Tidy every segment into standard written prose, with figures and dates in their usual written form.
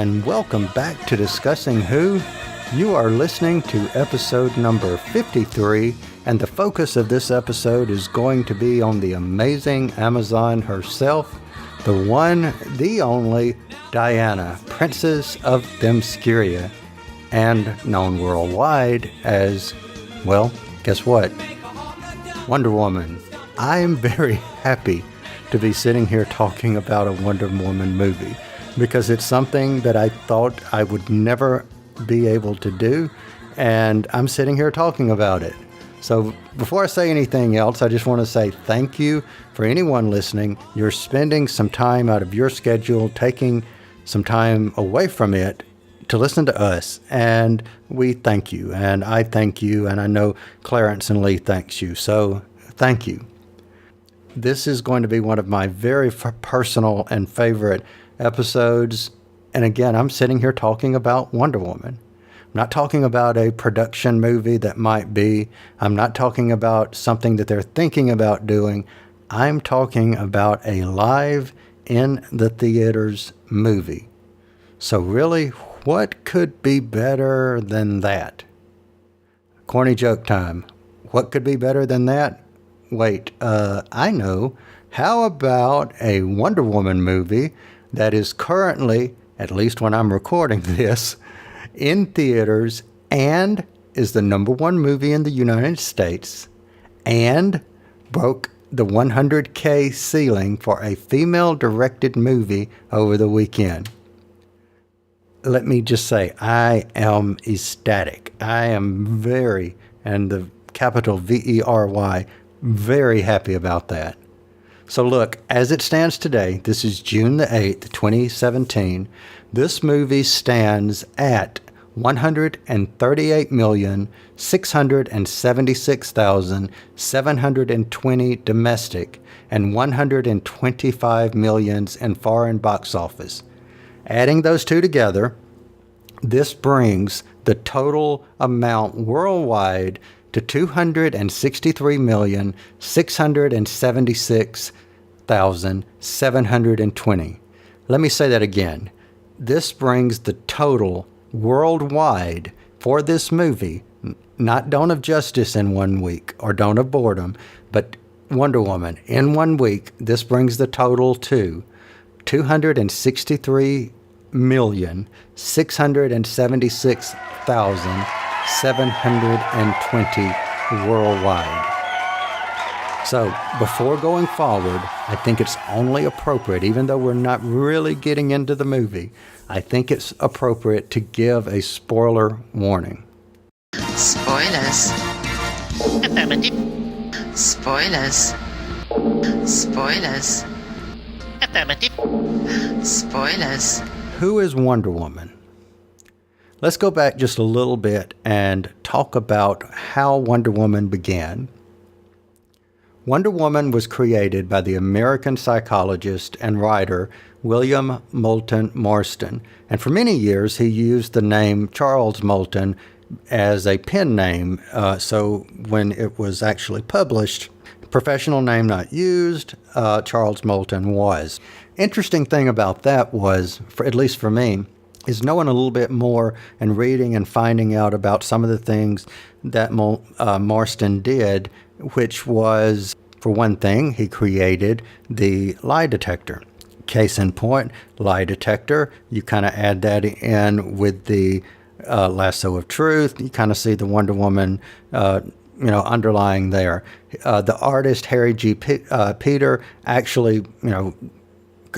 and welcome back to Discussing Who. You are listening to episode number 53, and the focus of this episode is going to be on the amazing Amazon herself, the one, the only, Diana, Princess of Themyscira, and known worldwide as, well, guess what? Wonder Woman. I am very happy to be sitting here talking about a Wonder Woman movie because it's something that I thought I would never be able to do, and I'm sitting here talking about it. So before I say anything else, I just want to say thank you for anyone listening. You're spending some time out of your schedule, taking some time away from it to listen to us, and we thank you, and I thank you, and I know Clarence and Lee thanks you, so thank you. This is going to be one of my very personal and favorite episodes. And again, I'm sitting here talking about Wonder Woman. I'm not talking about a production movie that might be. I'm not talking about something that they're thinking about doing. I'm talking about a live in the theaters movie. So really, what could be better than that? Corny joke time. What could be better than that? Wait, I know. How about a Wonder Woman movie that is currently, at least when I'm recording this, in theaters and is the number one movie in the United States and broke the 100K ceiling for a female-directed movie over the weekend? Let me just say, I am ecstatic. I am very, and the capital V-E-R-Y, very happy about that. So look, as it stands today, this is June the 8th, 2017. This movie stands at 138,676,720 domestic and 125 millions in foreign box office. Adding those two together, this brings the total amount worldwide to 263,676,720. Let me say that again. This brings the total worldwide for this movie, not Dawn of Justice in 1 week or Dawn of Boredom, but Wonder Woman in 1 week. This brings the total to 263,676,720 worldwide. So before going forward, I think it's only appropriate, even though we're not really getting into the movie, I think it's appropriate to give a spoiler warning. Spoilers. Affirmative. Spoilers. Spoilers. Affirmative. Spoilers. Who is Wonder Woman? Let's go back just a little bit and talk about how Wonder Woman began. Wonder Woman was created by the American psychologist and writer William Moulton Marston, and for many years he used the name Charles Moulton as a pen name, so when it was actually published, professional name not used, Charles Moulton was. Interesting thing about that was, at least for me, is knowing a little bit more and reading and finding out about some of the things that Marston did, which was, for one thing, he created the lie detector. Case in point, lie detector, you kind of add that in with the lasso of truth. You kind of see the Wonder Woman, underlying there. The artist, Harry G. Peter, actually,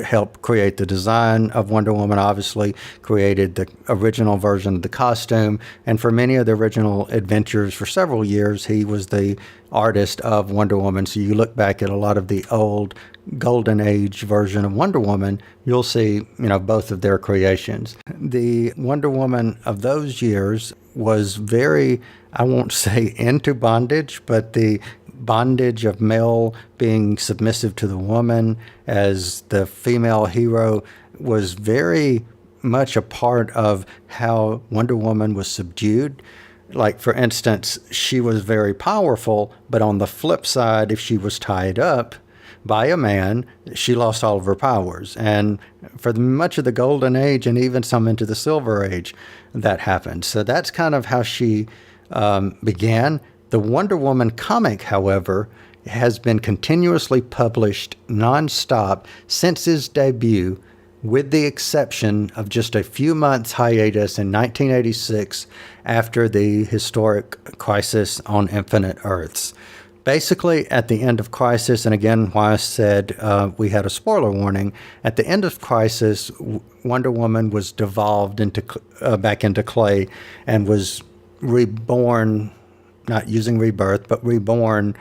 helped create the design of Wonder Woman, obviously created the original version of the costume, and for many of the original adventures for several years, he was the artist of Wonder Woman. So you look back at a lot of the old Golden Age version of Wonder Woman, you'll see, both of their creations. The Wonder Woman of those years was very, I won't say into bondage, but the bondage of male being submissive to the woman as the female hero was very much a part of how Wonder Woman was subdued. Like, for instance, she was very powerful, but on the flip side, if she was tied up, by a man, she lost all of her powers. And for much of the Golden Age and even some into the Silver Age, that happened. So that's kind of how she began. The Wonder Woman comic, however, has been continuously published nonstop since his debut, with the exception of just a few months hiatus in 1986 after the historic Crisis on Infinite Earths. Basically, at the end of Crisis, and again, why I said we had a spoiler warning, at the end of Crisis, Wonder Woman was devolved into back into clay and was reborn, not using rebirth, but reborn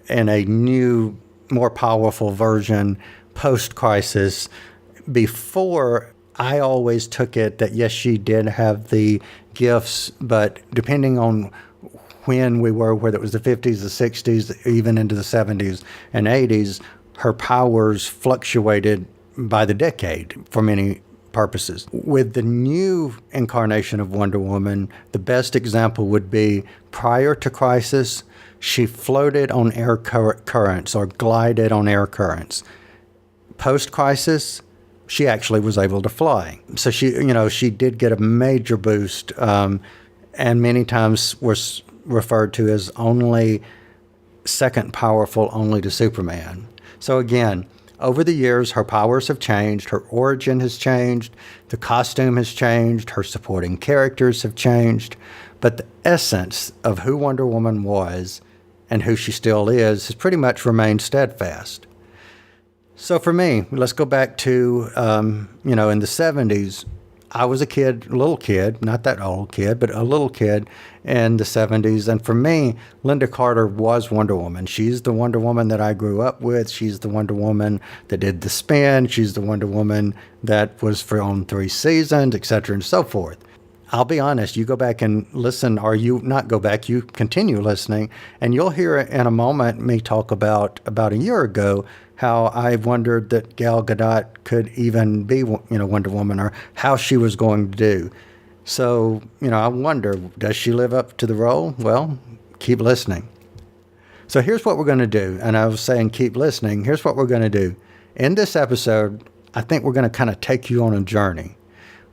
in a new, more powerful version post-Crisis. Before, I always took it that, yes, she did have the gifts, but depending on when we were, whether it was the 50s, the 60s, even into the 70s and 80s, her powers fluctuated by the decade for many purposes. With the new incarnation of Wonder Woman, the best example would be prior to Crisis, she floated on air currents or glided on air currents. Post-Crisis, she actually was able to fly. So she did get a major boost, and many times was referred to as only second powerful only to Superman. So again, over the years, her powers have changed, her origin has changed, the costume has changed, her supporting characters have changed, but the essence of who Wonder Woman was and who she still is has pretty much remained steadfast. So for me, let's go back to, in the 70s, I was a little kid, not that old kid, but a little kid in the 70s. And for me, Linda Carter was Wonder Woman. She's the Wonder Woman that I grew up with. She's the Wonder Woman that did the spin. She's the Wonder Woman that was on 3 seasons, et cetera, and so forth. I'll be honest, you go back and listen, or you not go back, you continue listening, and you'll hear in a moment me talk about a year ago how I wondered that Gal Gadot could even be, Wonder Woman, or how she was going to do. So, I wonder, does she live up to the role? Well, keep listening. So here's what we're going to do. And I was saying keep listening. Here's what we're going to do. In this episode, I think we're going to kind of take you on a journey.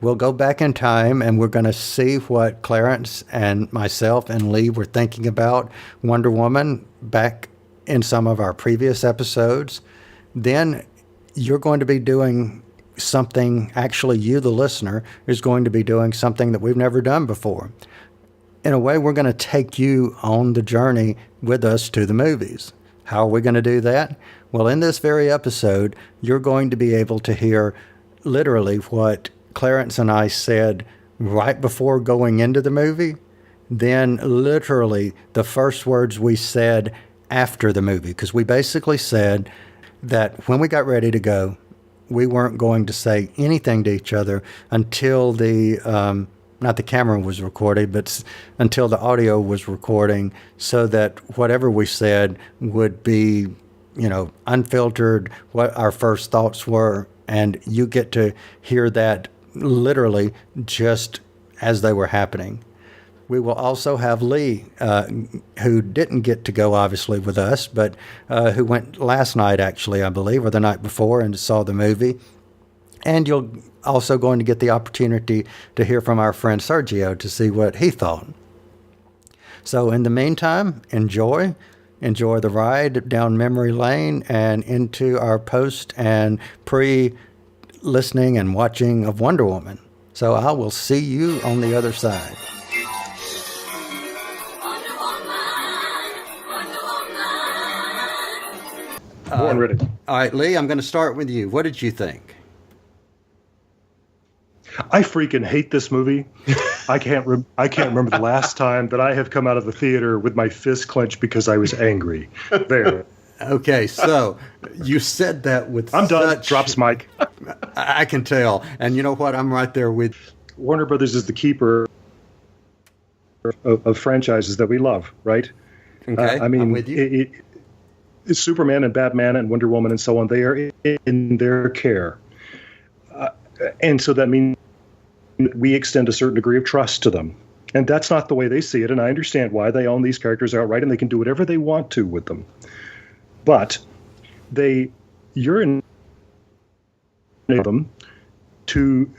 We'll go back in time and we're going to see what Clarence and myself and Lee were thinking about Wonder Woman back in some of our previous episodes. Then you're going to be doing something, actually you, the listener, is going to be doing something that we've never done before. In a way, we're going to take you on the journey with us to the movies. How are we going to do that? Well, in this very episode, you're going to be able to hear literally what Clarence and I said right before going into the movie, then literally the first words we said after the movie, because we basically said that when we got ready to go, we weren't going to say anything to each other until not the camera was recorded, but until the audio was recording, so that whatever we said would be, unfiltered, what our first thoughts were, and you get to hear that literally just as they were happening. We will also have Lee, who didn't get to go, obviously, with us, but who went last night, actually, I believe, or the night before, and saw the movie. And you're also going to get the opportunity to hear from our friend Sergio to see what he thought. So in the meantime, enjoy the ride down memory lane and into our post and pre-listening and watching of Wonder Woman. So I will see you on the other side. Born ready. All right, Lee, I'm going to start with you. What did you think? I freaking hate this movie. I can't remember the last time that I have come out of the theater with my fist clenched because I was angry. There. Okay, so you said that with I'm done. Drops mic. I can tell. And you know what? I'm right there with Warner Brothers is the keeper of franchises that we love, right? Okay, I'm with you. Superman and Batman and Wonder Woman and so on, they are in their care. And so that means we extend a certain degree of trust to them. And that's not the way they see it. And I understand why they own these characters outright and they can do whatever they want to with them. But you're in them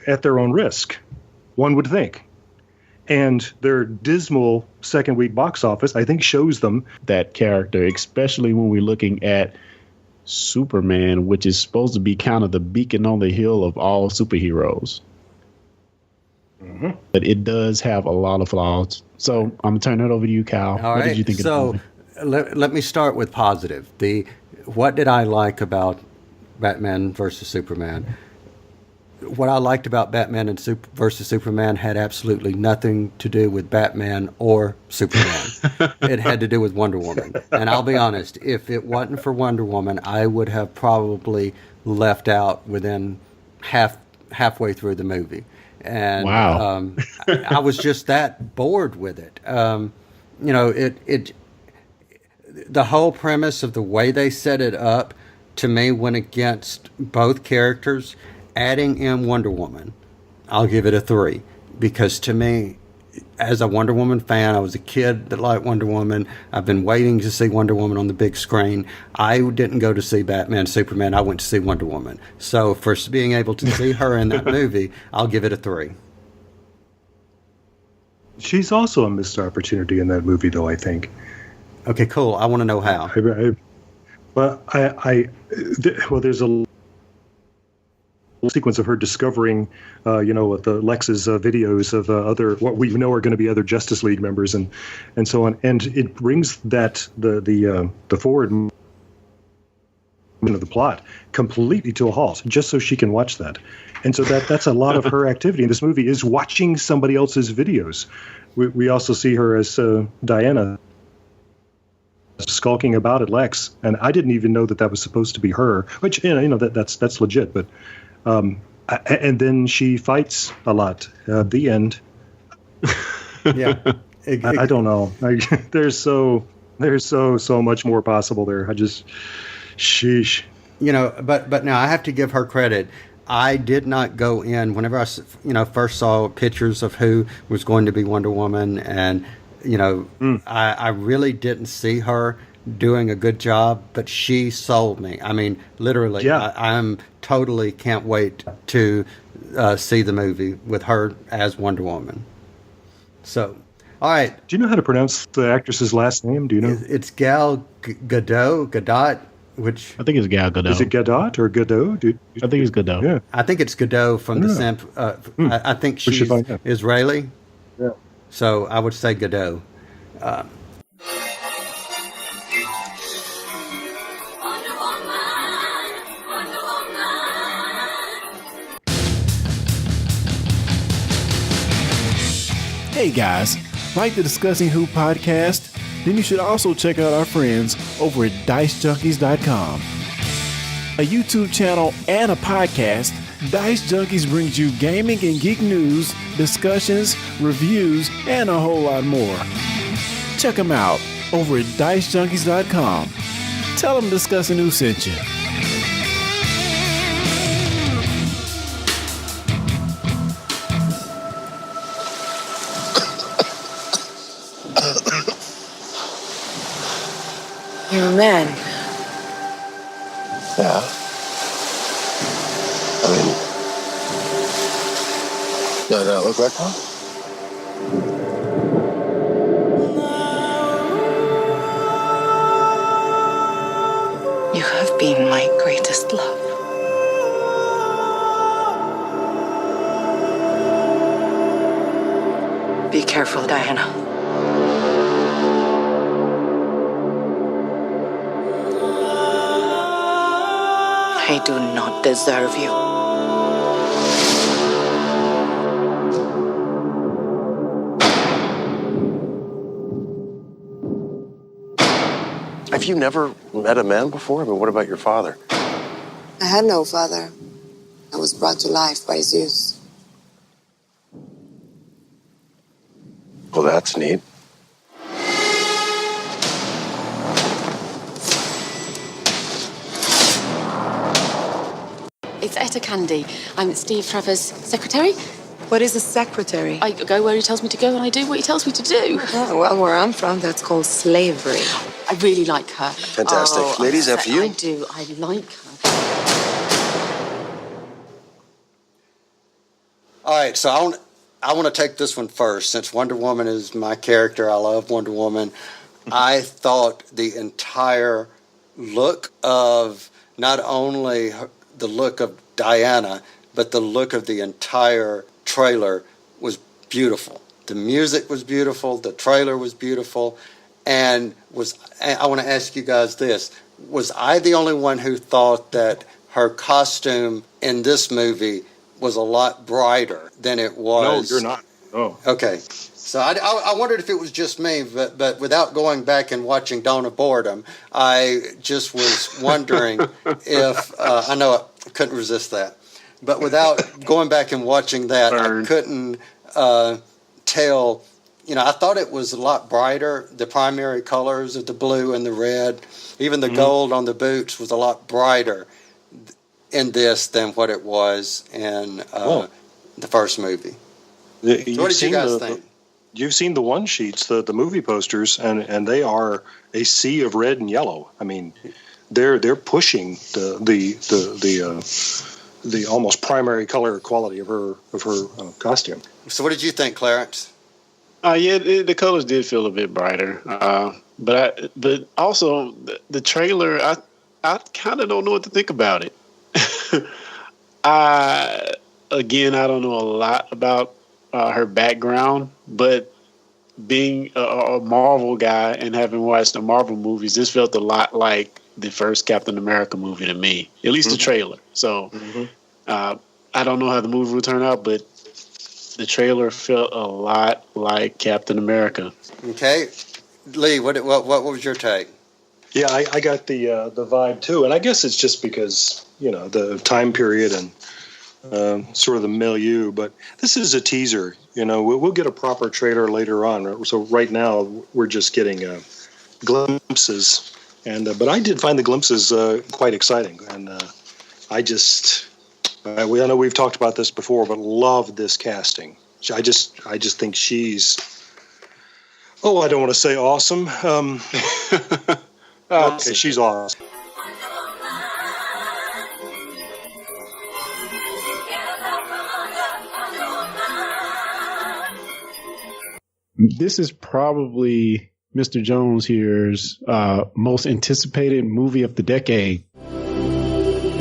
at their own risk, one would think. And their dismal second week box office, I think, shows them that character, especially when we're looking at Superman, which is supposed to be kind of the beacon on the hill of all superheroes. Mm-hmm. But it does have a lot of flaws. So I'm going to turn it over to you, Kyle. All what right. did you think of the movie? Let me start with positive. What did I like about Batman versus Superman? What I liked about Batman versus Superman had absolutely nothing to do with Batman or Superman. It had to do with Wonder Woman. And I'll be honest, if it wasn't for Wonder Woman, I would have probably left out within halfway through the movie. And wow. I was just that bored with it. The whole premise of the way they set it up, to me, went against both characters. Adding in Wonder Woman, I'll give it a 3, because to me, as a Wonder Woman fan, I was a kid that liked Wonder Woman. I've been waiting to see Wonder Woman on the big screen. I didn't go to see Batman, Superman. I went to see Wonder Woman. So for being able to see her in that movie, I'll give it a 3. She's also a missed opportunity in that movie, though, I think. Okay, cool. I want to know how. There's a sequence of her discovering, the Lex's videos of what we know are going to be other Justice League members and so on, and it brings that the forward of the plot completely to a halt, just so she can watch that. And so that's a lot of her activity in this movie, is watching somebody else's videos. We also see her as Diana, skulking about at Lex, and I didn't even know that was supposed to be her, which that's legit, but. And then she fights a lot. The end. Yeah, I don't know. There's so much more possible there. Sheesh. But now I have to give her credit. I did not go in whenever I first saw pictures of who was going to be Wonder Woman, and I really didn't see her doing a good job, but she sold me. I mean, literally, yeah. I'm totally can't wait to see the movie with her as Wonder Woman. So, all right. Do you know how to pronounce the actress's last name? Do you know? It's Gal Gadot, which I think it's Gal Gadot. Is it Gadot or Gadot? I think it's Gadot. Yeah. I think it's Gadot from the Simp. I think she's Israeli. Yeah. So I would say Gadot. Hey guys, like the Discussing Who podcast? Then you should also check out our friends over at DiceJunkies.com. A YouTube channel and a podcast, Dice Junkies brings you gaming and geek news, discussions, reviews, and a whole lot more. Check them out over at DiceJunkies.com. Tell them Discussing Who sent you. You're a man. Yeah. I mean, do I not look like one? You have been my greatest love. Be careful, Diana. I do not deserve you. Have you never met a man before? I mean, what about your father? I had no father. I was brought to life by Zeus. Well, that's neat. It's Etta Candy. I'm Steve Trevor's secretary. What is a secretary? I go where he tells me to go and I do what he tells me to do. Oh, well, where I'm from, that's called slavery. I really like her. Fantastic. Ladies, after you. I do. I like her. All right, so I want to take this one first. Since Wonder Woman is my character, I love Wonder Woman. I thought the entire look of not only the look of Diana, but the look of the entire trailer was beautiful. The music was beautiful. The trailer was beautiful. And I want to ask you guys this. Was I the only one who thought that her costume in this movie was a lot brighter than it was? No, you're not. Oh. Okay. So I wondered if it was just me, but without going back and watching Dawn of Boredom, I just was wondering if, I know I couldn't resist that, but without going back and watching that, I couldn't tell. You know, I thought it was a lot brighter. The primary colors of the blue and the red, even the gold on the boots was a lot brighter in this than what it was in the first movie. So what did you guys think? You've seen the one sheets, the movie posters, and they are a sea of red and yellow. I mean, they're pushing the almost primary color quality of her costume. So what did you think, Clarence? Yeah, the colors did feel a bit brighter, but also the trailer, I kind of don't know what to think about it. I don't know a lot about her background, but being a Marvel guy and having watched the Marvel movies, this felt a lot like the first Captain America movie to me, at least the trailer. So I don't know how the movie will turn out, but the trailer felt a lot like Captain America. Okay. Lee, what was your take? Yeah, I got the vibe too, and I guess it's just because, you know, the time period and sort of the milieu. But this is a teaser. You know, we'll get a proper trailer later on. So right now we're just getting glimpses, and but I did find the glimpses quite exciting, and I know we've talked about this before, but love this casting. I just think she's. Oh, I don't want to say awesome. Okay, she's awesome. This is probably Mr. Jones here's most anticipated movie of the decade.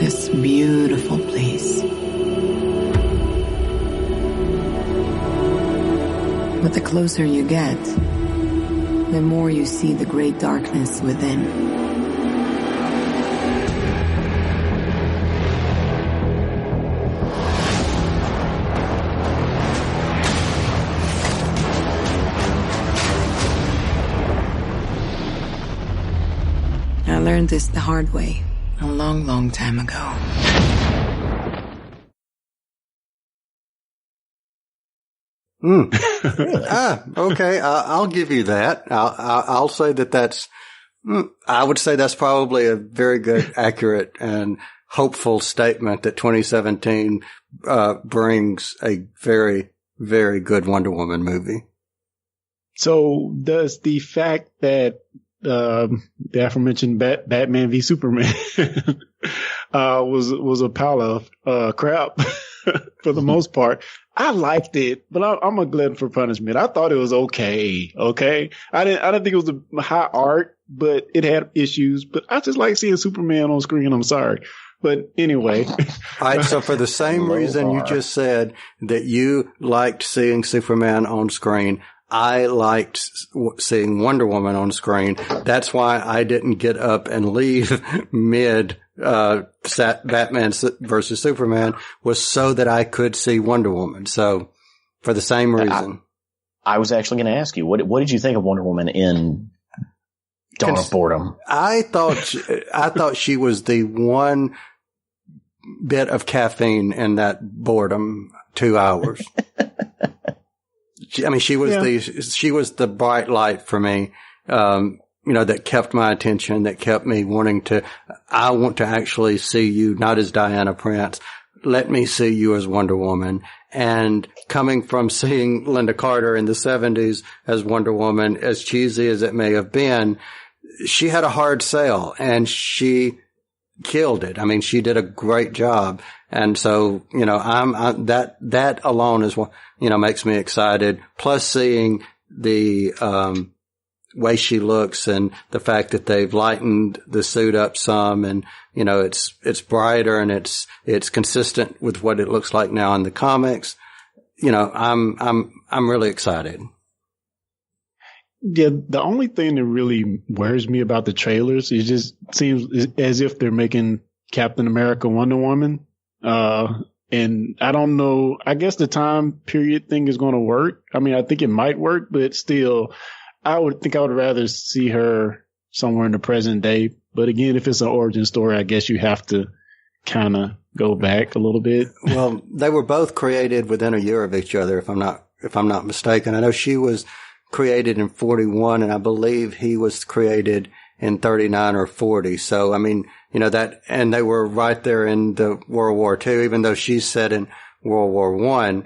This beautiful place. But the closer you get, the more you see the great darkness within. I learned this the hard way a long, long time ago. Okay. I'll give you that. I'll say that's. I would say that's probably a very good, accurate, and hopeful statement that 2017 brings a very, very good Wonder Woman movie. So does the fact that the aforementioned Batman v Superman was a pile of crap for the most part. I liked it, but I'm a glutton for punishment. I thought it was okay. Okay, I didn't think it was a high art, but it had issues. But I just like seeing Superman on screen. I'm sorry. But anyway. All right. So for the same reason you just said that you liked seeing Superman on screen, I liked seeing Wonder Woman on screen. That's why I didn't get up and leave mid Batman versus Superman, was so that I could see Wonder Woman. So for the same reason. I was actually going to ask you, what did you think of Wonder Woman in Dawn of Boredom? I thought she was the one bit of caffeine in that boredom 2 hours. She was the bright light for me, that kept my attention, that kept me I want to actually see you not as Diana Prince. Let me see you as Wonder Woman. And coming from seeing Linda Carter in the 70s as Wonder Woman, as cheesy as it may have been, she had a hard sell and she killed it. I mean, she did a great job. And so, that alone is what, makes me excited. Plus seeing the, way she looks and the fact that they've lightened the suit up some and, it's brighter and it's consistent with what it looks like now in the comics. I'm really excited. Yeah, the only thing that really worries me about the trailers, it just seems as if they're making Captain America Wonder Woman. And I don't know, I guess the time period thing is going to work. I mean, I think it might work, but still, I would rather see her somewhere in the present day. But again, if it's an origin story, I guess you have to kind of go back a little bit. Well, they were both created within a year of each other, if I'm not mistaken. I know she was created in 41 and I believe he was created in 39 or 40. So, I mean, and they were right there in the World War II, even though she's set in World War I.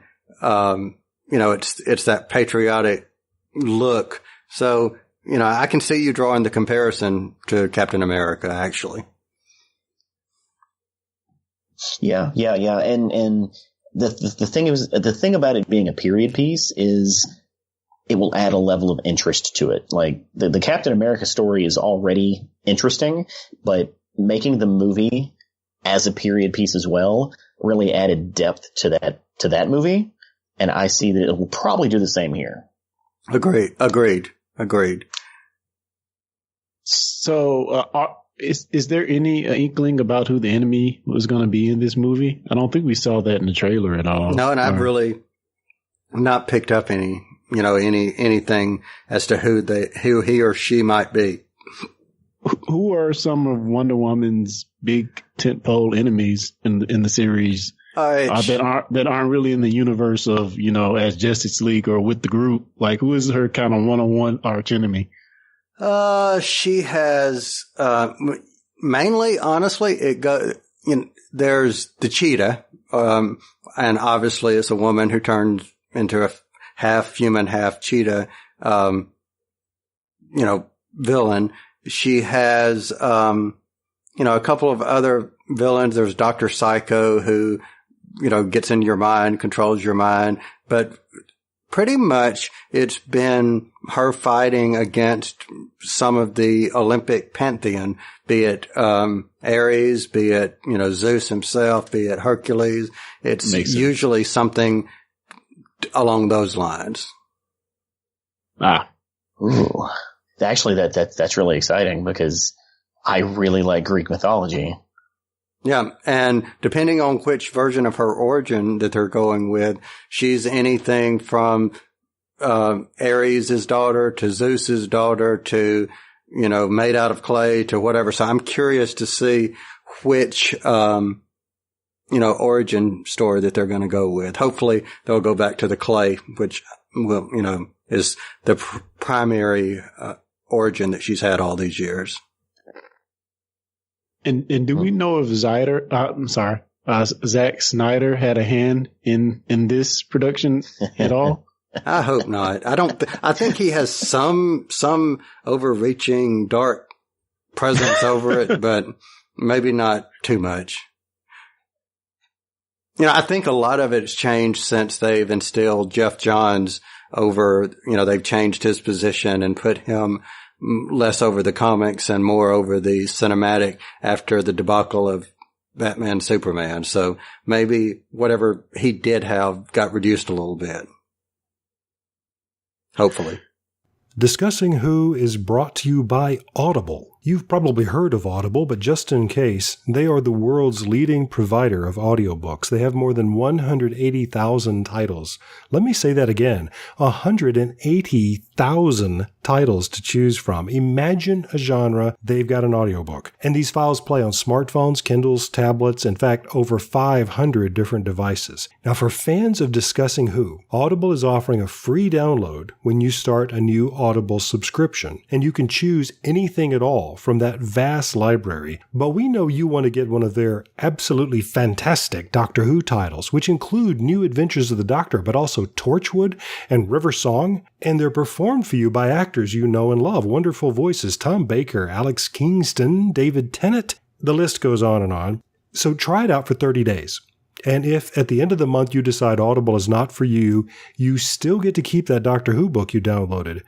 It's that patriotic look. So, I can see you drawing the comparison to Captain America, actually. Yeah. And the thing about it being a period piece is it will add a level of interest to it. Like the Captain America story is already interesting, but making the movie as a period piece as well really added depth to that movie. And I see that it will probably do the same here. Agreed. So, is there any inkling about who the enemy was going to be in this movie? I don't think we saw that in the trailer at all. No, and I've really not picked up anything as to who he or she might be. Who are some of Wonder Woman's big tentpole enemies in the series that aren't really in the universe of, as Justice League or with the group? Like, who is her kind of one-on-one arch enemy? She has, mainly, honestly, there's the cheetah, and obviously it's a woman who turns into a half human, half cheetah, villain. She has, a couple of other villains. There's Dr. Psycho who, gets in your mind, controls your mind, but pretty much it's been her fighting against some of the Olympic pantheon, be it, Ares, be it, Zeus himself, be it Hercules. It's usually something along those lines. Ooh. Actually, that's really exciting because I really like Greek mythology. Yeah, and depending on which version of her origin that they're going with, she's anything from Ares' daughter to Zeus's daughter to, made out of clay to whatever. So I'm curious to see which origin story that they're going to go with. Hopefully they'll go back to the clay, which will, is the primary origin that she's had all these years. And do we know if Zack Snyder had a hand in this production at all? I hope not. I think he has some overreaching dark presence over it, but maybe not too much. I think a lot of it's changed since they've instilled Jeff Johns over, they've changed his position and put him less over the comics and more over the cinematic after the debacle of Batman Superman. So maybe whatever he did have got reduced a little bit. Hopefully. Discussing Who is brought to you by Audible. You've probably heard of Audible, but just in case, they are the world's leading provider of audiobooks. They have more than 180,000 titles. Let me say that again. 180,000 titles to choose from. Imagine a genre, they've got an audiobook. And these files play on smartphones, Kindles, tablets, in fact, over 500 different devices. Now, for fans of Discussing Who, Audible is offering a free download when you start a new Audible subscription. And you can choose anything at all Audible from that vast library, but we know you want to get one of their absolutely fantastic Doctor Who titles, which include New Adventures of the Doctor, but also Torchwood and River Song, and they're performed for you by actors you know and love. Wonderful voices: Tom Baker, Alex Kingston, David Tennant. The list goes on and on. So try it out for 30 days. And if at the end of the month you decide Audible is not for you, you still get to keep that Doctor Who book you downloaded.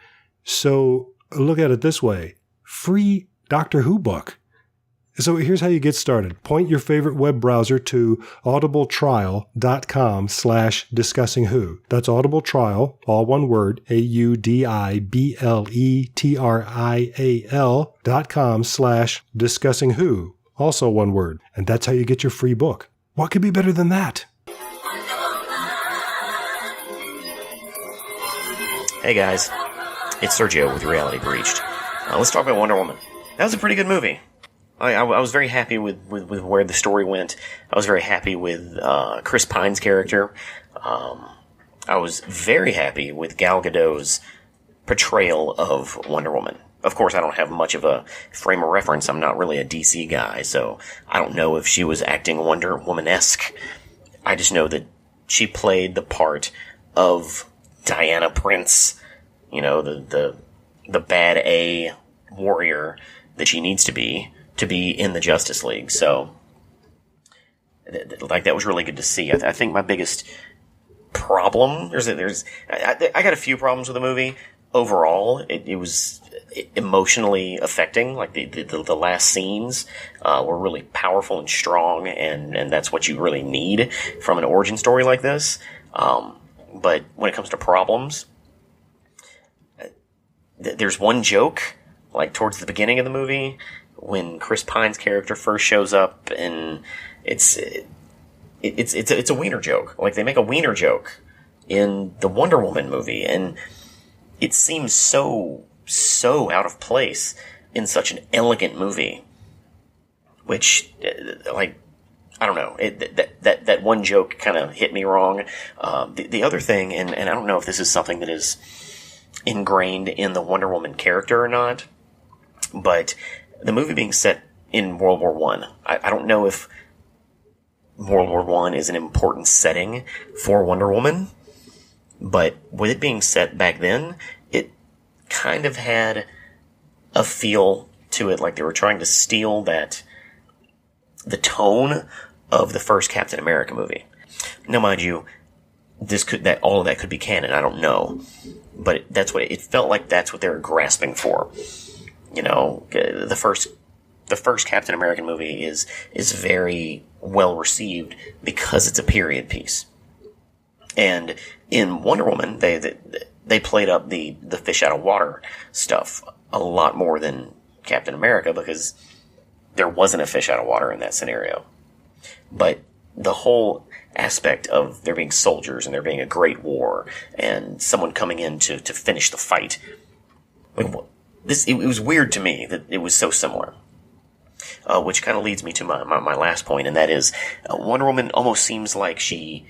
So look at it this way: free Doctor Who book. So here's how you get started. Point your favorite web browser to audibletrial.com/discussingwho. That's audibletrial, all one word, audibletrial.com/discussingwho, also one word. And that's how you get your free book. What could be better than that? Hey guys, it's Sergio with Reality Breached. Let's talk about Wonder Woman. That was a pretty good movie. I was very happy with where the story went. I was very happy with Chris Pine's character. I was very happy with Gal Gadot's portrayal of Wonder Woman. Of course, I don't have much of a frame of reference. I'm not really a DC guy, so I don't know if she was acting Wonder Woman-esque. I just know that she played the part of Diana Prince, you know, the bad A warrior that she needs to be in the Justice League. So, like, that was really good to see. I think my biggest problem, I got a few problems with the movie. Overall, it was emotionally affecting. Like, the last scenes were really powerful and strong, and that's what you really need from an origin story like this. But when it comes to problems, there's one joke, like, towards the beginning of the movie, when Chris Pine's character first shows up, and it's a wiener joke. Like, they make a wiener joke in the Wonder Woman movie, and it seems so out of place in such an elegant movie. Which, like, I don't know. That one joke kind of hit me wrong. The other thing, and I don't know if this is something that is ingrained in the Wonder Woman character or not, but the movie being set in World War I. I don't know if World War I is an important setting for Wonder Woman, but with it being set back then, it kind of had a feel to it like they were trying to steal the tone of the first Captain America movie. Now, mind you, all of that could be canon. I don't know, but that's what it felt like. That's what they were grasping for. You know, the first Captain American movie is very well received because it's a period piece. And in Wonder Woman, they played up the fish out of water stuff a lot more than Captain America, because there wasn't a fish out of water in that scenario. But the whole aspect of there being soldiers and there being a great war and someone coming in to finish the fight, like, it was weird to me that it was so similar. Which kind of leads me to my last point, and that is Wonder Woman almost seems like she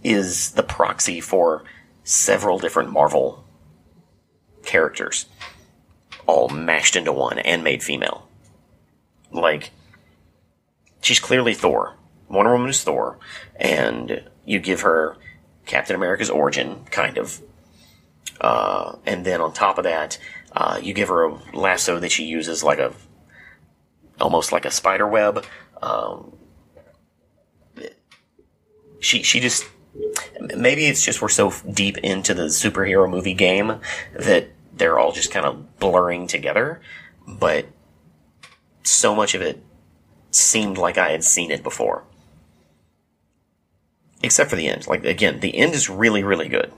is the proxy for several different Marvel characters, all mashed into one and made female. Like, she's clearly Thor. Wonder Woman is Thor, and you give her Captain America's origin, kind of. And then on top of that, you give her a lasso that she uses almost like a spider web. She just, maybe it's just we're so deep into the superhero movie game that they're all just kind of blurring together, but so much of it seemed like I had seen it before. Except for the end. Like, again, the end is really, really good.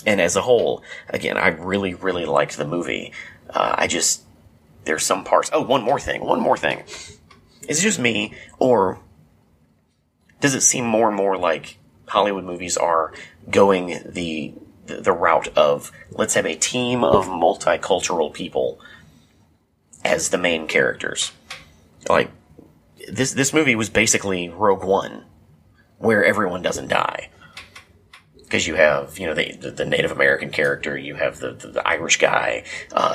And as a whole, again, I really, really liked the movie. There's some parts. Oh, one more thing. Is it just me, or does it seem more and more like Hollywood movies are going the route of, let's have a team of multicultural people as the main characters? Like, this movie was basically Rogue One, where everyone doesn't die. Because you have, the Native American character, you have the Irish guy,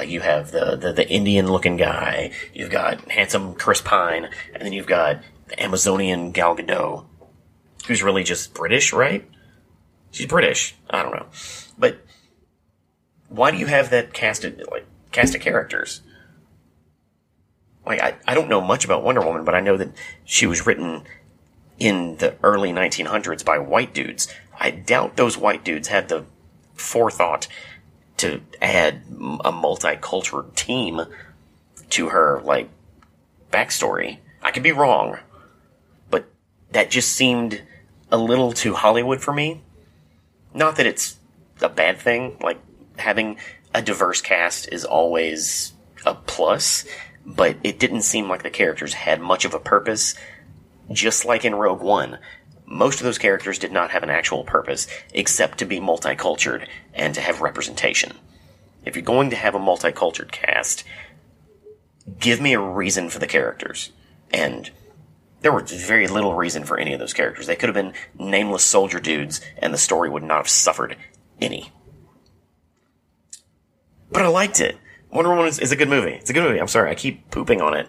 you have the Indian-looking guy, you've got handsome Chris Pine, and then you've got the Amazonian Gal Gadot, who's really just British, right? She's British. I don't know. But why do you have that cast of characters? Like, I don't know much about Wonder Woman, but I know that she was written in the early 1900s by white dudes. I doubt those white dudes had the forethought to add a multicultural team to her, backstory. I could be wrong, but that just seemed a little too Hollywood for me. Not that it's a bad thing. Having a diverse cast is always a plus, but it didn't seem like the characters had much of a purpose. Just like in Rogue One, most of those characters did not have an actual purpose except to be multicultured and to have representation. If you're going to have a multicultured cast, give me a reason for the characters. And there was very little reason for any of those characters. They could have been nameless soldier dudes, and the story would not have suffered any. But I liked it. Wonder Woman is a good movie. It's a good movie. I'm sorry, I keep pooping on it,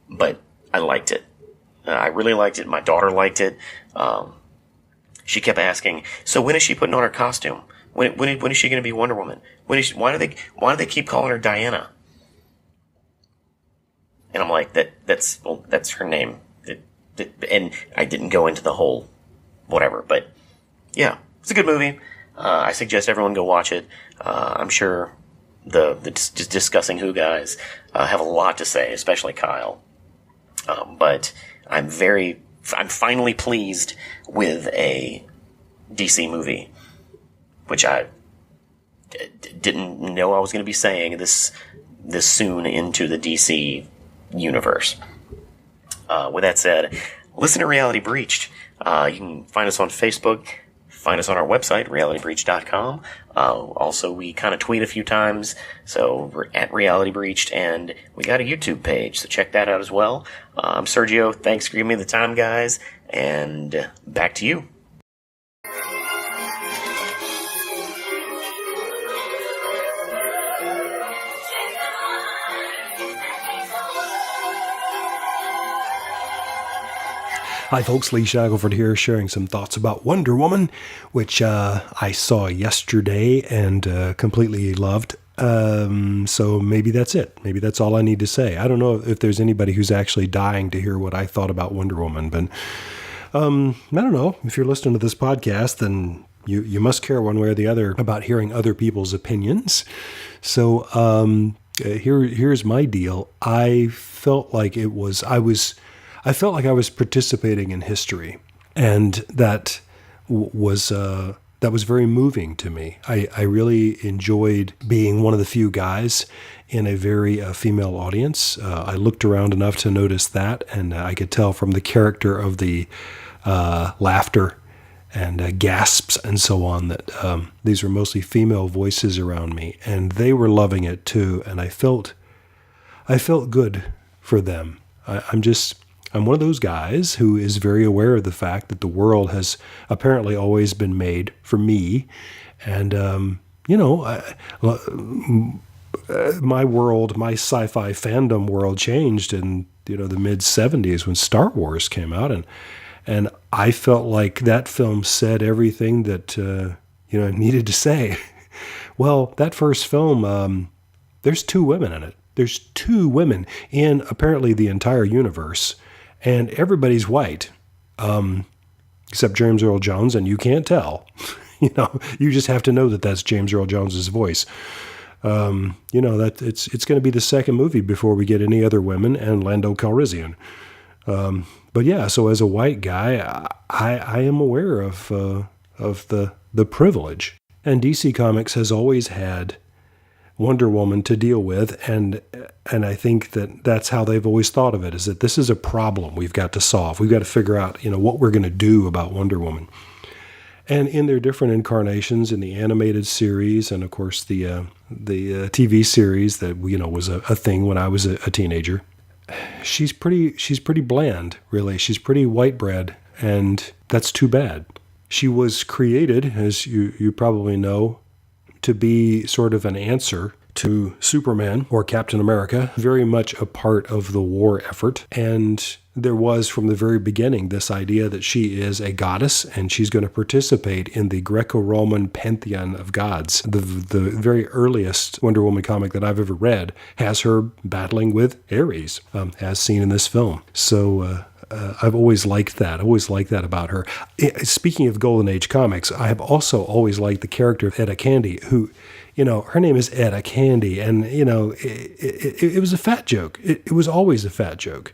but I liked it. I really liked it. My daughter liked it. She kept asking, so when is she putting on her costume? When is she going to be Wonder Woman? Why do they keep calling her Diana? And I'm like, that's her name. And I didn't go into the whole whatever, but yeah, it's a good movie. I suggest everyone go watch it. I'm sure the Discussing Who guys have a lot to say, especially Kyle. But I'm finally pleased with a DC movie, which I didn't know I was going to be saying this soon into the DC universe. With that said, listen to Reality Breached. You can find us on Facebook, find us on our website, realitybreached.com. Also, we kind of tweet a few times, so we're at Reality Breached, and we got a YouTube page, so check that out as well. I'm Sergio. Thanks for giving me the time, guys, and back to you. Hi folks, Lee Shackleford here, sharing some thoughts about Wonder Woman, which I saw yesterday and completely loved. So maybe that's it. Maybe that's all I need to say. I don't know if there's anybody who's actually dying to hear what I thought about Wonder Woman, but I don't know. If you're listening to this podcast, then you must care one way or the other about hearing other people's opinions. So here's my deal. I felt like I felt like I was participating in history, and that was very moving to me. I really enjoyed being one of the few guys in a very female audience. I looked around enough to notice that, and I could tell from the character of the laughter and gasps and so on that these were mostly female voices around me, and they were loving it too. And I felt good for them. I'm one of those guys who is very aware of the fact that the world has apparently always been made for me. And, my world, my sci-fi fandom world changed in, the mid-'70s when Star Wars came out. And I felt like that film said everything that, it needed to say. Well, that first film, there's 2 women in it. There's 2 women in apparently the entire universe. And everybody's white, except James Earl Jones, and you can't tell. You just have to know that that's James Earl Jones's voice. That it's going to be the second movie before we get any other women, and Lando Calrissian. But yeah, so as a white guy, I am aware of the privilege, and DC Comics has always had Wonder Woman to deal with, and I think that's how they've always thought of it, is that this is a problem we've got to solve. We've got to figure out, what we're going to do about Wonder Woman. And in their different incarnations, in the animated series, and of course the TV series that was a thing when I was a teenager, she's pretty bland, really. She's pretty white bread, and that's too bad. She was created, as you probably know, to be sort of an answer to Superman or Captain America, very much a part of the war effort. And there was from the very beginning this idea that she is a goddess and she's going to participate in the Greco-Roman pantheon of gods. The very earliest Wonder Woman comic that I've ever read has her battling with Ares, as seen in this film. So I've always liked that. I always liked that about her. Speaking of Golden Age comics, I have also always liked the character of Etta Candy, who, her name is Etta Candy, and, it was a fat joke. It was always a fat joke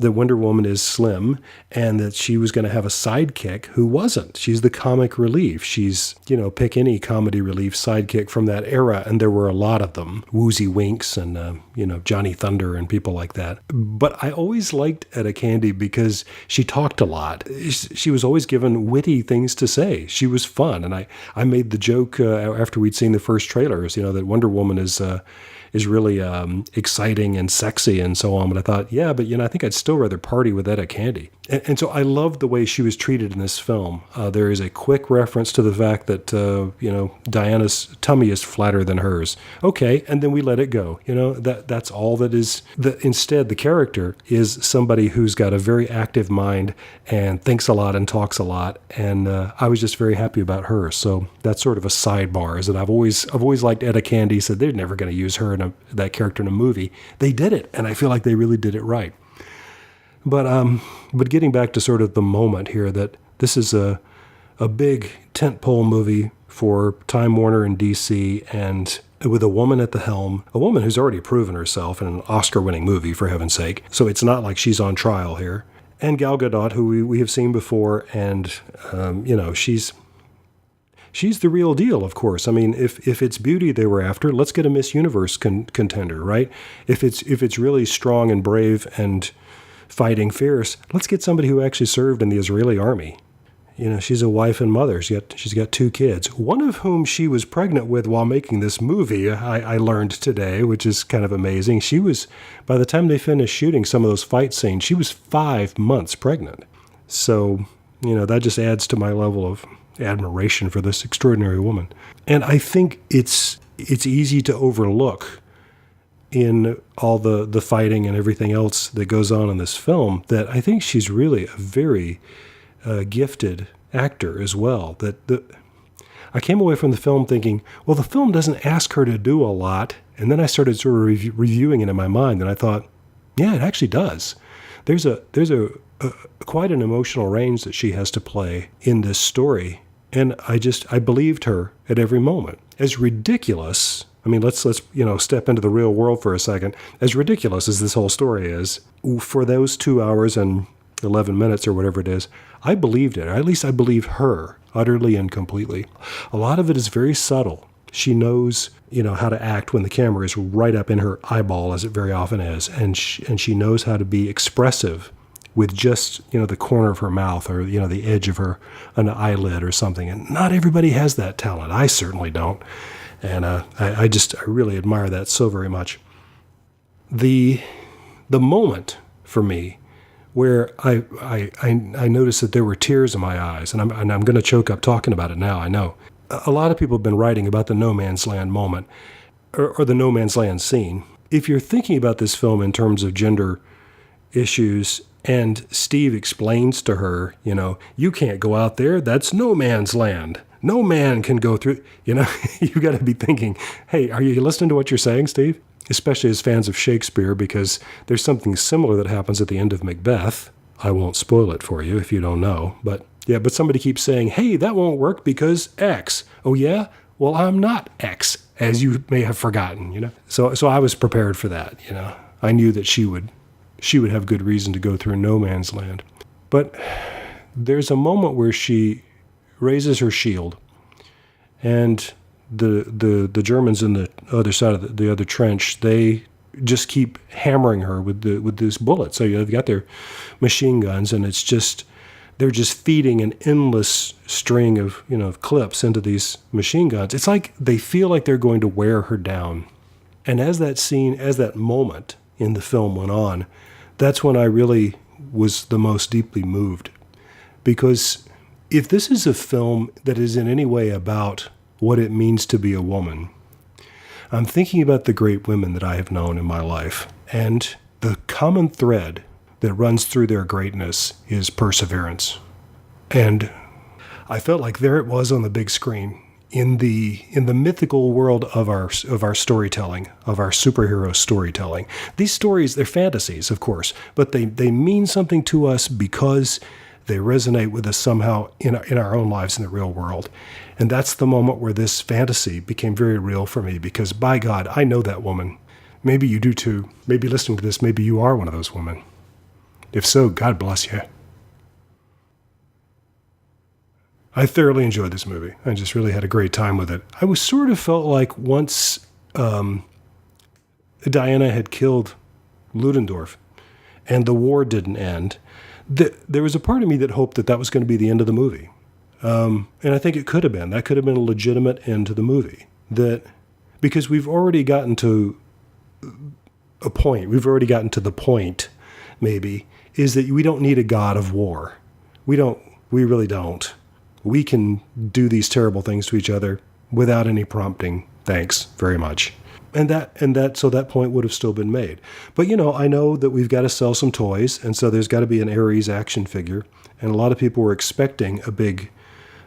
that Wonder Woman is slim and that she was going to have a sidekick who wasn't. She's the comic relief. She's, pick any comedy relief sidekick from that era, and there were a lot of them. Woozy Winks and, Johnny Thunder and people like that. But I always liked Etta Candy because she talked a lot. She was always given witty things to say. She was fun. And I made the joke after we'd seen the first trailers, that Wonder Woman is really exciting and sexy and so on. But I thought, I think I'd still rather party with Etta Candy. And so I loved the way she was treated in this film. There is a quick reference to the fact that, Diana's tummy is flatter than hers. Okay, and then we let it go. That's all that is. Instead, the character is somebody who's got a very active mind and thinks a lot and talks a lot. And I was just very happy about her. So that's sort of a sidebar, is that I've always liked Etta Candy. Said they're never going to use her in that character in a movie. They did it, and I feel like they really did it right. But getting back to sort of the moment here, that this is a big tentpole movie for Time Warner and DC, and with a woman at the helm, a woman who's already proven herself in an Oscar-winning movie, for heaven's sake. So it's not like she's on trial here. And Gal Gadot, who we have seen before, and she's the real deal, of course. I mean, if it's beauty they were after, let's get a Miss Universe contender, right? If it's really strong and brave and fighting fierce, let's get somebody who actually served in the Israeli army. She's a wife and mother. She's got 2 kids, one of whom she was pregnant with while making this movie, I learned today, which is kind of amazing. She was, by the time they finished shooting some of those fight scenes, she was 5 months pregnant. So, that just adds to my level of admiration for this extraordinary woman. And I think it's easy to overlook in all the fighting and everything else that goes on in this film that I think she's really a very gifted actor as well. I came away from the film thinking, well, the film doesn't ask her to do a lot. And then I started sort of reviewing it in my mind, and I thought, yeah, it actually does. There's quite an emotional range that she has to play in this story. And I believed her at every moment. As ridiculous, I mean, let's step into the real world for a second. As ridiculous as this whole story is, for those 2 hours and 11 minutes or whatever it is, I believed it. Or at least I believe her utterly and completely. A lot of it is very subtle. She knows, how to act when the camera is right up in her eyeball, as it very often is, and she knows how to be expressive with just, the corner of her mouth or, the edge of an eyelid or something. And not everybody has that talent. I certainly don't. And I really admire that so very much. The moment for me where I noticed that there were tears in my eyes, and I'm going to choke up talking about it now, I know. A lot of people have been writing about the no man's land moment, or the no man's land scene. If you're thinking about this film in terms of gender issues, and Steve explains to her, you can't go out there, that's no man's land. No man can go through, you got to be thinking, hey, are you listening to what you're saying, Steve? Especially as fans of Shakespeare, because there's something similar that happens at the end of Macbeth. I won't spoil it for you if you don't know, but somebody keeps saying, hey, that won't work because X. Oh yeah? Well, I'm not X, as you may have forgotten, So I was prepared for that, I knew that she would have good reason to go through no man's land. But there's a moment where she raises her shield, and the Germans in the other side of the other trench, they just keep hammering her with this bullet. So they've got their machine guns, and it's just they're just feeding an endless string of clips into these machine guns. It's like they feel like they're going to wear her down. And as that moment in the film went on, that's when I really was the most deeply moved, because if this is a film that is in any way about what it means to be a woman, I'm thinking about the great women that I have known in my life, and the common thread that runs through their greatness is perseverance. And I felt like there it was on the big screen in the mythical world of our storytelling, of our superhero storytelling. These stories, they're fantasies, of course, but they mean something to us because they resonate with us somehow in our own lives in the real world. And that's the moment where this fantasy became very real for me, because by God, I know that woman. Maybe you do too. Maybe listening to this, maybe you are one of those women. If so, God bless you. I thoroughly enjoyed this movie. I just really had a great time with it. I was sort of felt like once Diana had killed Ludendorff and the war didn't end, there was a part of me that hoped that was going to be the end of the movie. And I think it could have been. That could have been a legitimate end to the movie. Because we've already gotten to a point, the point, maybe, is that we don't need a god of war. We really don't. We can do these terrible things to each other without any prompting. Thanks very much. So that point would have still been made. But, I know that we've got to sell some toys, and so there's got to be an Ares action figure. And a lot of people were expecting a big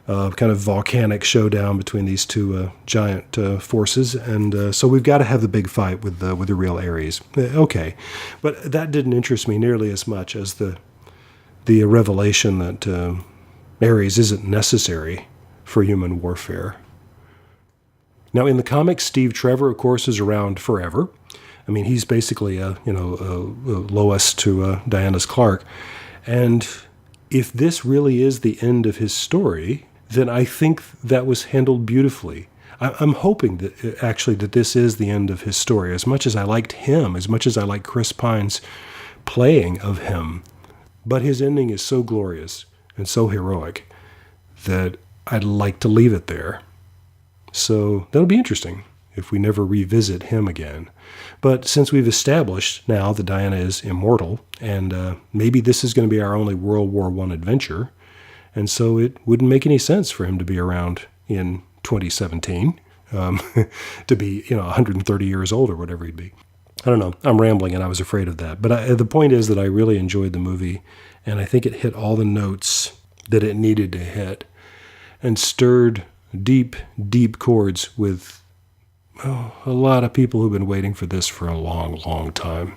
kind of volcanic showdown between these two giant forces. And so we've got to have the big fight with the real Ares. Okay. But that didn't interest me nearly as much as the revelation that Ares isn't necessary for human warfare. Now, in the comics, Steve Trevor, of course, is around forever. I mean, he's basically a Lois to Diana's Clark. And if this really is the end of his story, then I think that was handled beautifully. I'm hoping that this is the end of his story. As much as I liked him, as much as I like Chris Pine's playing of him, but his ending is so glorious and so heroic that I'd like to leave it there. So that'll be interesting if we never revisit him again. But since we've established now that Diana is immortal, and maybe this is going to be our only World War I adventure, and so it wouldn't make any sense for him to be around in 2017, to be 130 years old or whatever he'd be. I don't know. I'm rambling, and I was afraid of that. But the point is that I really enjoyed the movie, and I think it hit all the notes that it needed to hit, and stirred deep, deep chords with a lot of people who've been waiting for this for a long, long time.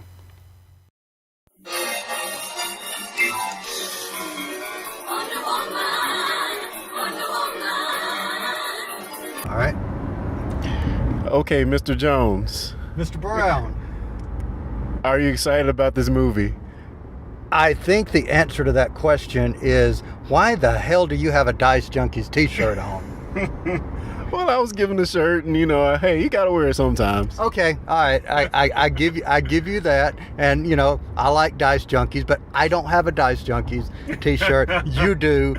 All right. Okay, Mr. Jones. Mr. Brown. Are you excited about this movie? I think the answer to that question is, why the hell do you have a Dice Junkies t-shirt on? Well, I was given the shirt, and hey, you gotta wear it sometimes. Okay, all right. I give you that, and I like Dice Junkies, but I don't have a Dice Junkies t-shirt. You do,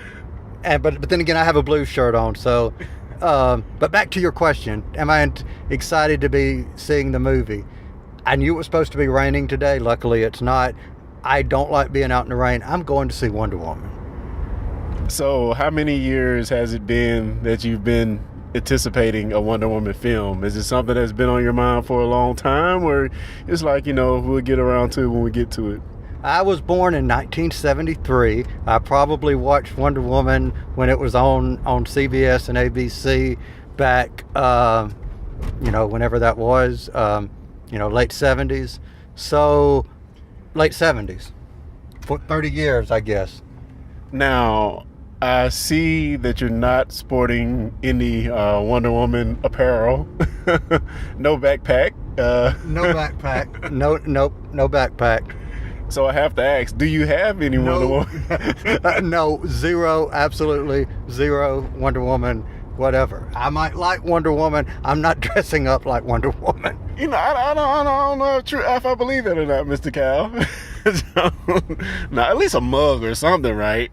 but then again, I have a blue shirt on. So, but back to your question: am I excited to be seeing the movie? I knew it was supposed to be raining today. Luckily, it's not. I don't like being out in the rain. I'm going to see Wonder Woman. So, how many years has it been that you've been anticipating a Wonder Woman film? Is it something that's been on your mind for a long time, or it's like, we'll get around to it when we get to it? I was born in 1973. I probably watched Wonder Woman when it was on CBS and ABC back, whenever that was, late 70s. So, late 70s. For 30 years, I guess. Now, I see that you're not sporting any Wonder Woman apparel. No backpack. No backpack. No backpack. So I have to ask, do you have any Wonder Woman? No, zero, absolutely zero Wonder Woman, whatever. I might like Wonder Woman. I'm not dressing up like Wonder Woman. I don't know if I believe it or not, Mr. Cal. No, at least a mug or something, right?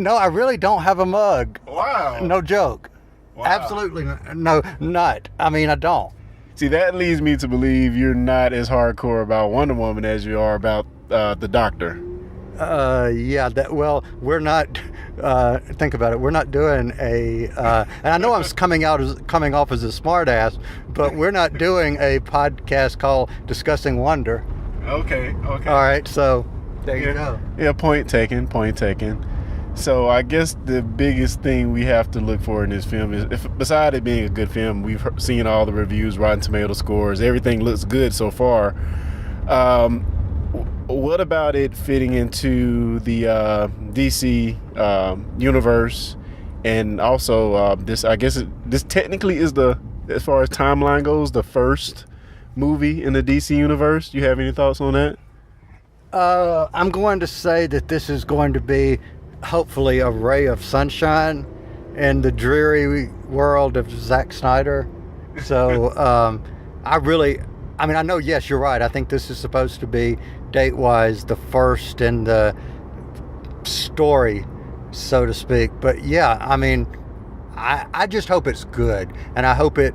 No, I really don't have a mug. Wow. No joke. Wow. Absolutely not. I mean, I don't. See, that leads me to believe you're not as hardcore about Wonder Woman as you are about the Doctor. Yeah, well, we're not, think about it, we're not doing and I know I'm coming off as a smart ass, but we're not doing a podcast called Discussing Wonder. Okay. All right, so there you go. Yeah, point taken. So I guess the biggest thing we have to look for in this film is, beside it being a good film, we've seen all the reviews, Rotten Tomato scores, everything looks good so far. What about it fitting into the DC universe, and also this technically is as far as timeline goes, the first movie in the DC universe. Do you have any thoughts on that? I'm going to say that this is going to be hopefully a ray of sunshine in the dreary world of Zack Snyder. So I know, yes, you're right. I think this is supposed to be, date-wise, the first in the story, so to speak. But yeah, I mean, I just hope it's good, and I hope it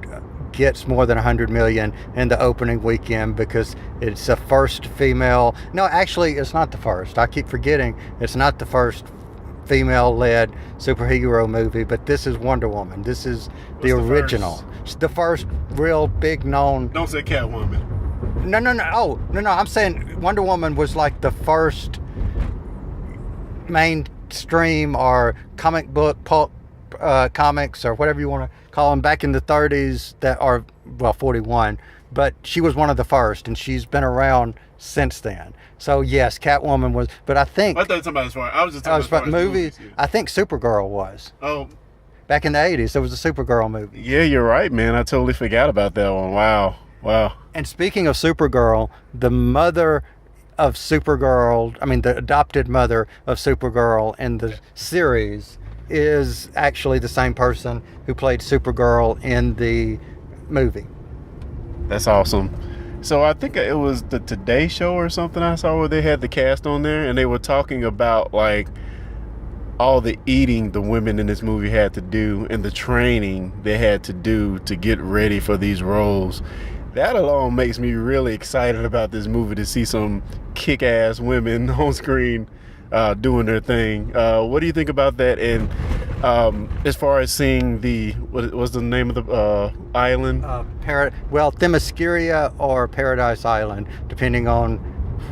gets more than 100 million in the opening weekend, because it's the first female. No, actually, it's not the first. I keep forgetting it's not the first female-led superhero movie, but this is Wonder Woman. This is the original. It's the first real big known. Don't say Catwoman. No. Oh, no. I'm saying Wonder Woman was like the first mainstream or comic book pulp comics, or whatever you want to call them, back in the 30s, that are, well, 41. But she was one of the first, and she's been around since then. So yes, Catwoman was. But I think I thought you were talking about as far. I was just talking about movies. Yeah. I think Supergirl was. Oh. Back in the 80s, there was a Supergirl movie. Yeah, you're right, man. I totally forgot about that one. Wow. And speaking of Supergirl, the mother of Supergirl, the adopted mother of Supergirl in the series is actually the same person who played Supergirl in the movie. That's awesome. So I think it was the Today Show or something I saw where they had the cast on there, and they were talking about like all the eating the women in this movie had to do and the training they had to do to get ready for these roles. That alone makes me really excited about this movie, to see some kick-ass women on screen doing their thing. What do you think about that? And as far as seeing what was the name of the island? Themyscira or Paradise Island, depending on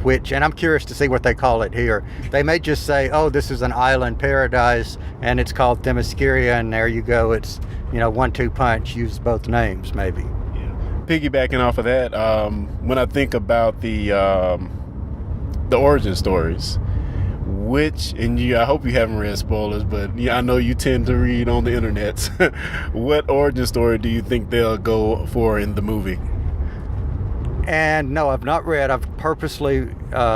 which. And I'm curious to see what they call it here. They may just say, oh, this is an island paradise, and it's called Themyscira, and there you go. It's, 1-2 punch, use both names, maybe. Piggybacking off of that, when I think about the origin stories, I hope you haven't read spoilers, but I know you tend to read on the internet. What origin story do you think they'll go for in the movie? And no, I've not read. I've purposely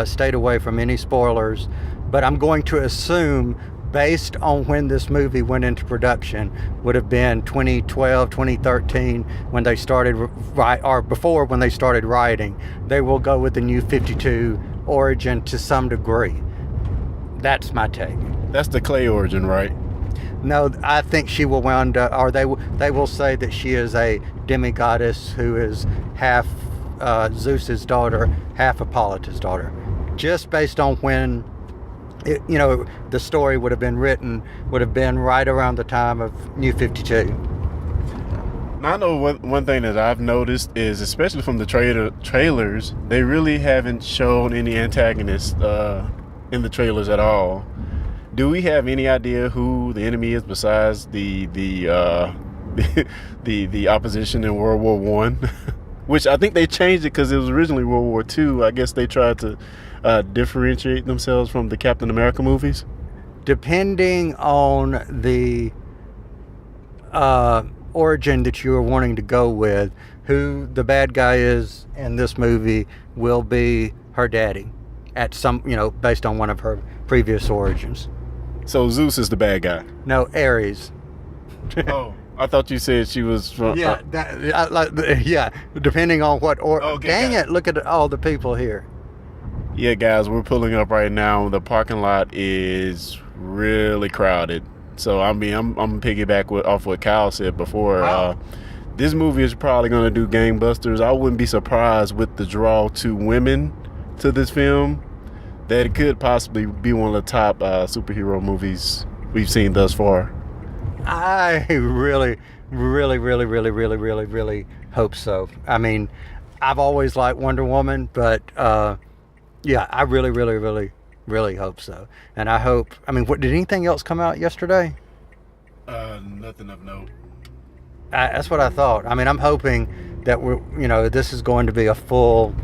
stayed away from any spoilers, but I'm going to assume, based on when this movie went into production, would have been 2012, 2013, when they started before when they started writing, they will go with the New 52 origin to some degree. That's my take. That's the Clay origin, right? No, I think she will wind up, or they will say that she is a demigoddess who is half Zeus's daughter, half Hippolyta's daughter. Just based on when the story would have been written, would have been right around the time of New 52. I know one thing that I've noticed is, especially from the trailers, they really haven't shown any antagonists in the trailers at all. Do we have any idea who the enemy is besides the opposition in World War One? Which I think they changed it because it was originally World War II. I guess they tried to differentiate themselves from the Captain America movies. Depending on the origin that you are wanting to go with, who the bad guy is in this movie will be her daddy at some, based on one of her previous origins. So Zeus is the bad guy? No, Ares. Oh, I thought you said she was from... Yeah, depending on what... Dang it, look at all the people here. Yeah, guys, we're pulling up right now. The parking lot is really crowded. So, I'm piggyback off what Kyle said before. Wow. This movie is probably going to do gangbusters. I wouldn't be surprised with the draw to women to this film that it could possibly be one of the top superhero movies we've seen thus far. I really hope so. I mean, I've always liked Wonder Woman, but yeah, I really hope so. And I hope, I mean, did anything else come out yesterday? Nothing of note. That's what I thought. I mean, I'm hoping that this is going to be a full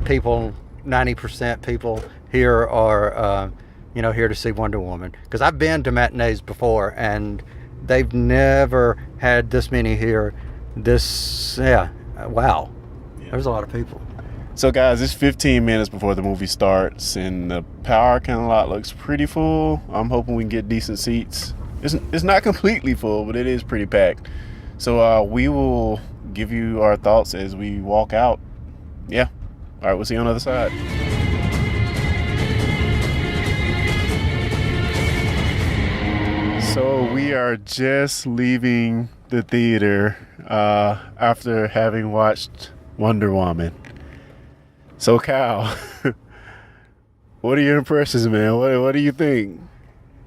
people, 90% people here are, here to see Wonder Woman. Because I've been to matinees before, and they've never had this many here. Wow. There's a lot of people. So, guys, it's 15 minutes before the movie starts, and the parking lot looks pretty full. I'm hoping we can get decent seats. It's not completely full, but it is pretty packed. So we will give you our thoughts as we walk out. Yeah. All right, we'll see you on the other side. So we are just leaving the theater after having watched Wonder Woman. So Kyle, what are your impressions, man? What do you think?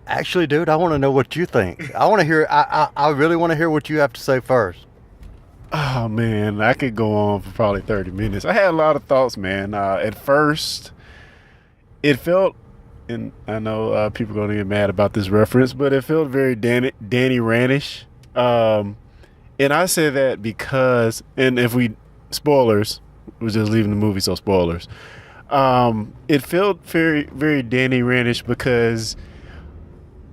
Actually, dude, I want to know what you think. I want to hear. I really want to hear what you have to say first. Oh man, I could go on for probably 30 minutes. I had a lot of thoughts, man. At first, it felt, and I know people are going to get mad about this reference, but it felt very Danny Ranish. And I say that because, and if spoilers, we're just leaving the movie, so spoilers. It felt very, very Danny Ranish because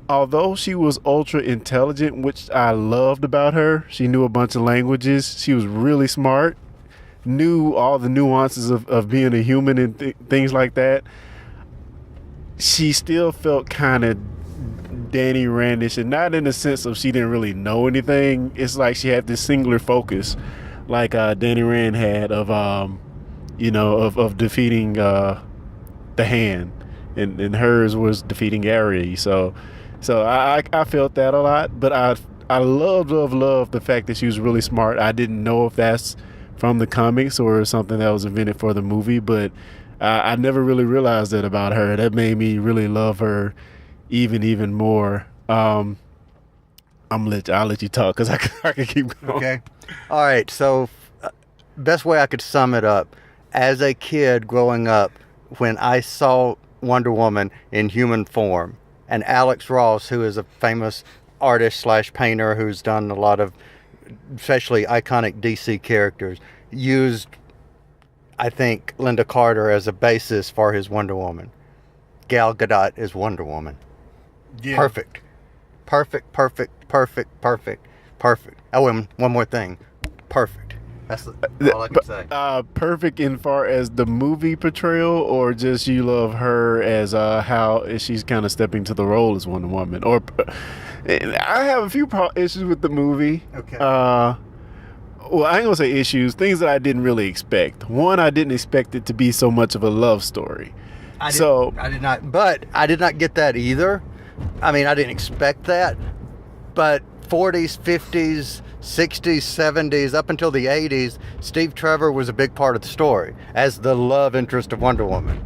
although she was ultra intelligent, which I loved about her, she knew a bunch of languages. She was really smart, knew all the nuances of being a human and things like that. She still felt kind of Danny Ranish, and not in the sense of she didn't really know anything. It's like she had this singular focus, like Danny Rand had of defeating the Hand, and hers was defeating Ares. So I felt that a lot, but I love the fact that she was really smart. I didn't know if that's from the comics or something that was invented for the movie, but I never really realized that about her. That made me really love her even more. I'll let you talk because I can keep going. Okay. All right. So best way I could sum it up, as a kid growing up, when I saw Wonder Woman in human form, and Alex Ross, who is a famous artist / painter who's done a lot of especially iconic DC characters, used, I think, Linda Carter as a basis for his Wonder Woman. Gal Gadot is Wonder Woman. Yeah. Perfect. Oh, and one more thing. Perfect. That's all I can say. Perfect in far as the movie portrayal, or just you love her as how she's kind of stepping to the role as Wonder Woman? Or I have a few issues with the movie. Okay. Well, I ain't gonna say issues. Things that I didn't really expect. One, I didn't expect it to be so much of a love story. I did not get that either. I mean, I didn't expect that. But 40s, 50s, 60s, 70s, up until the 80s, Steve Trevor was a big part of the story as the love interest of Wonder Woman.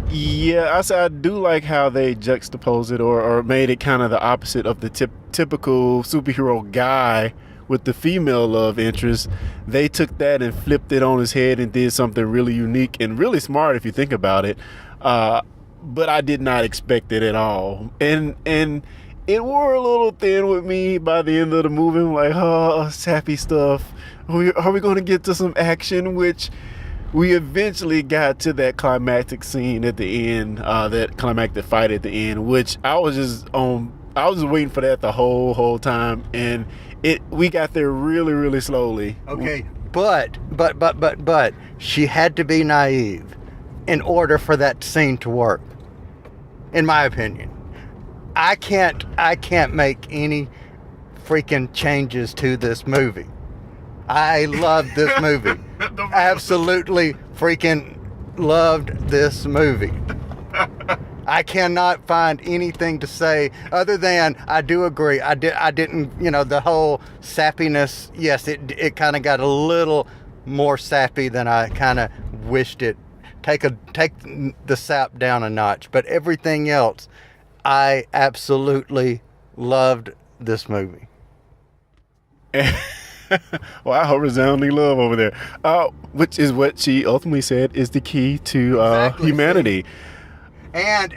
Yeah, I do like how they juxtaposed it or made it kind of the opposite of the typical superhero guy with the female love interest. They took that and flipped it on his head and did something really unique and really smart if you think about it. But I did not expect it at all. And it wore a little thin with me by the end of the movie. I'm like, oh, sappy stuff. Are we going to get to some action? Which we eventually got to that climactic scene at the end, that climactic fight at the end, which I was just waiting for that the whole time. And we got there really, really slowly. Okay, but she had to be naive in order for that scene to work, in my opinion. I can't make any freaking changes to this movie. I love this movie. Absolutely freaking loved this movie. I cannot find anything to say other than I do agree. I didn't, the whole sappiness. Yes, it kind of got a little more sappy than I kind of wished it take the sap down a notch. But everything else, I absolutely loved this movie. Wow, resounding love over there. Which is what she ultimately said is the key to humanity. And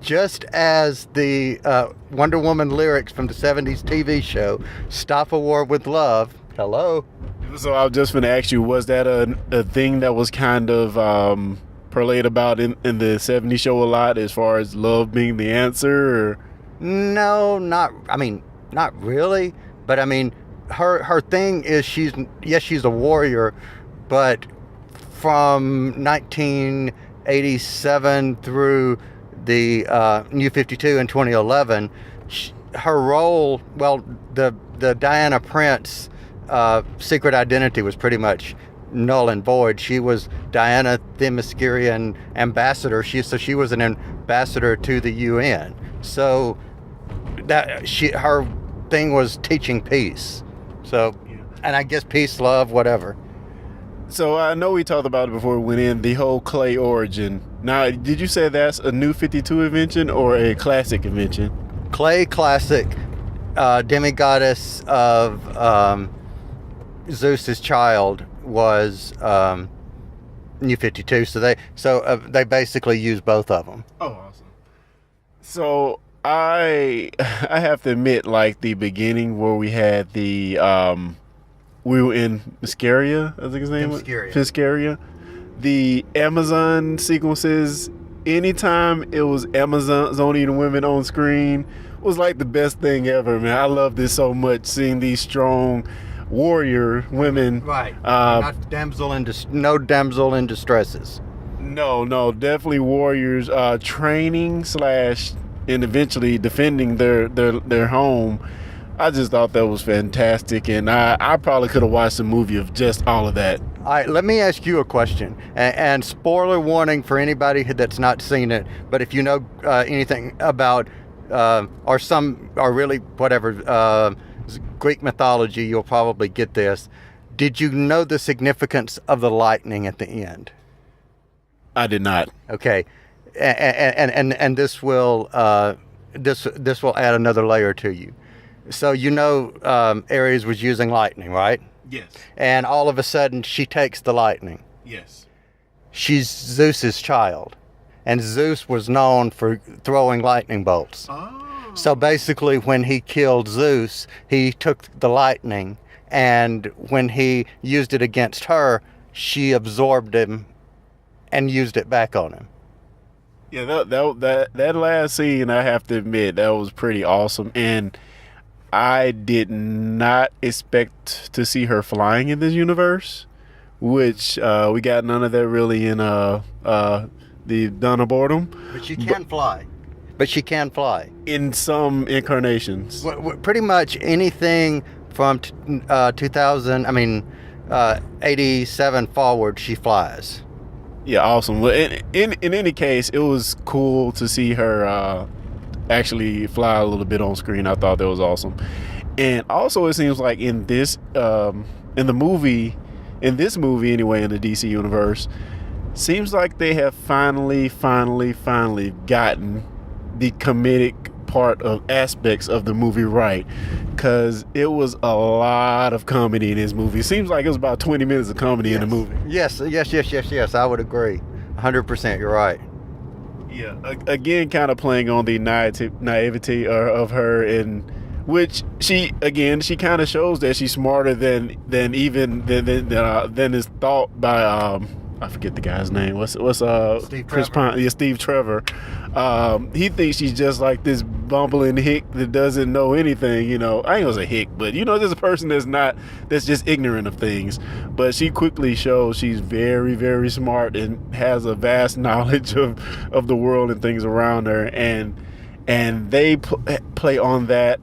just as the Wonder Woman lyrics from the 70s TV show, Stop a War with Love, hello. So I was just going to ask you, was that a thing that was kind of parlayed about in the 70s show a lot, as far as love being the answer? Or? No, not really. But I mean, her thing is she's a warrior, but from 1987 through the New 52 in 2011, her role, well, the Diana Prince secret identity was pretty much null and void. She was Diana Themyscirian ambassador. She was an ambassador to the UN. So that her thing was teaching peace. So, and I guess peace, love, whatever. So I know we talked about it before we went in, the whole clay origin. Now, did you say that's a New 52 invention or a classic invention? Clay, classic, demigoddess of Zeus's child was New 52. So they basically use both of them. Oh, awesome. So I have to admit, like the beginning where we had the we were in Mascaria, I think his name was Mascaria. The Amazon sequences, anytime it was Amazonian women on screen, was like the best thing ever, man. I love this so much, seeing these strong warrior women. Right. No damsel in distresses. No, definitely warriors training / and eventually defending their home. I just thought that was fantastic, and I probably could have watched a movie of just all of that. All right, let me ask you a question, and spoiler warning for anybody that's not seen it, but if you know anything about Greek mythology, you'll probably get this. Did you know the significance of the lightning at the end? I did not. Okay, and this will this will add another layer to you. So Ares was using lightning, right? Yes. And all of a sudden she takes the lightning. Yes. She's Zeus's child, and Zeus was known for throwing lightning bolts. Oh. So basically, when he killed Zeus, he took the lightning, and when he used it against her, she absorbed him and used it back on him. Yeah, that last scene, I have to admit, that was pretty awesome, and I did not expect to see her flying in this universe, which we got none of that really in the Dawn of Boredom. But she can fly. But she can fly. In some incarnations. Pretty much anything from 87 forward, she flies. Yeah, awesome. Well, in any case, it was cool to see her actually fly a little bit on screen. I thought that was awesome. And also, it seems like in this movie anyway, in the DC universe, seems like they have finally gotten the comedic part of aspects of the movie right, because it was a lot of comedy in this movie. It seems like it was about 20 minutes of comedy in the movie. Yes, I would agree 100%. You're right. Yeah, again, kind of playing on the naivety of her, in which she kind of shows that she's smarter than is thought by I forget the guy's name. What's Steve Chris Trevor. Pine? Yeah, Steve Trevor. He thinks she's just like this bumbling hick that doesn't know anything. I ain't gonna say hick, but there's a person that's just ignorant of things. But she quickly shows she's very, very smart and has a vast knowledge of the world and things around her, and they play on that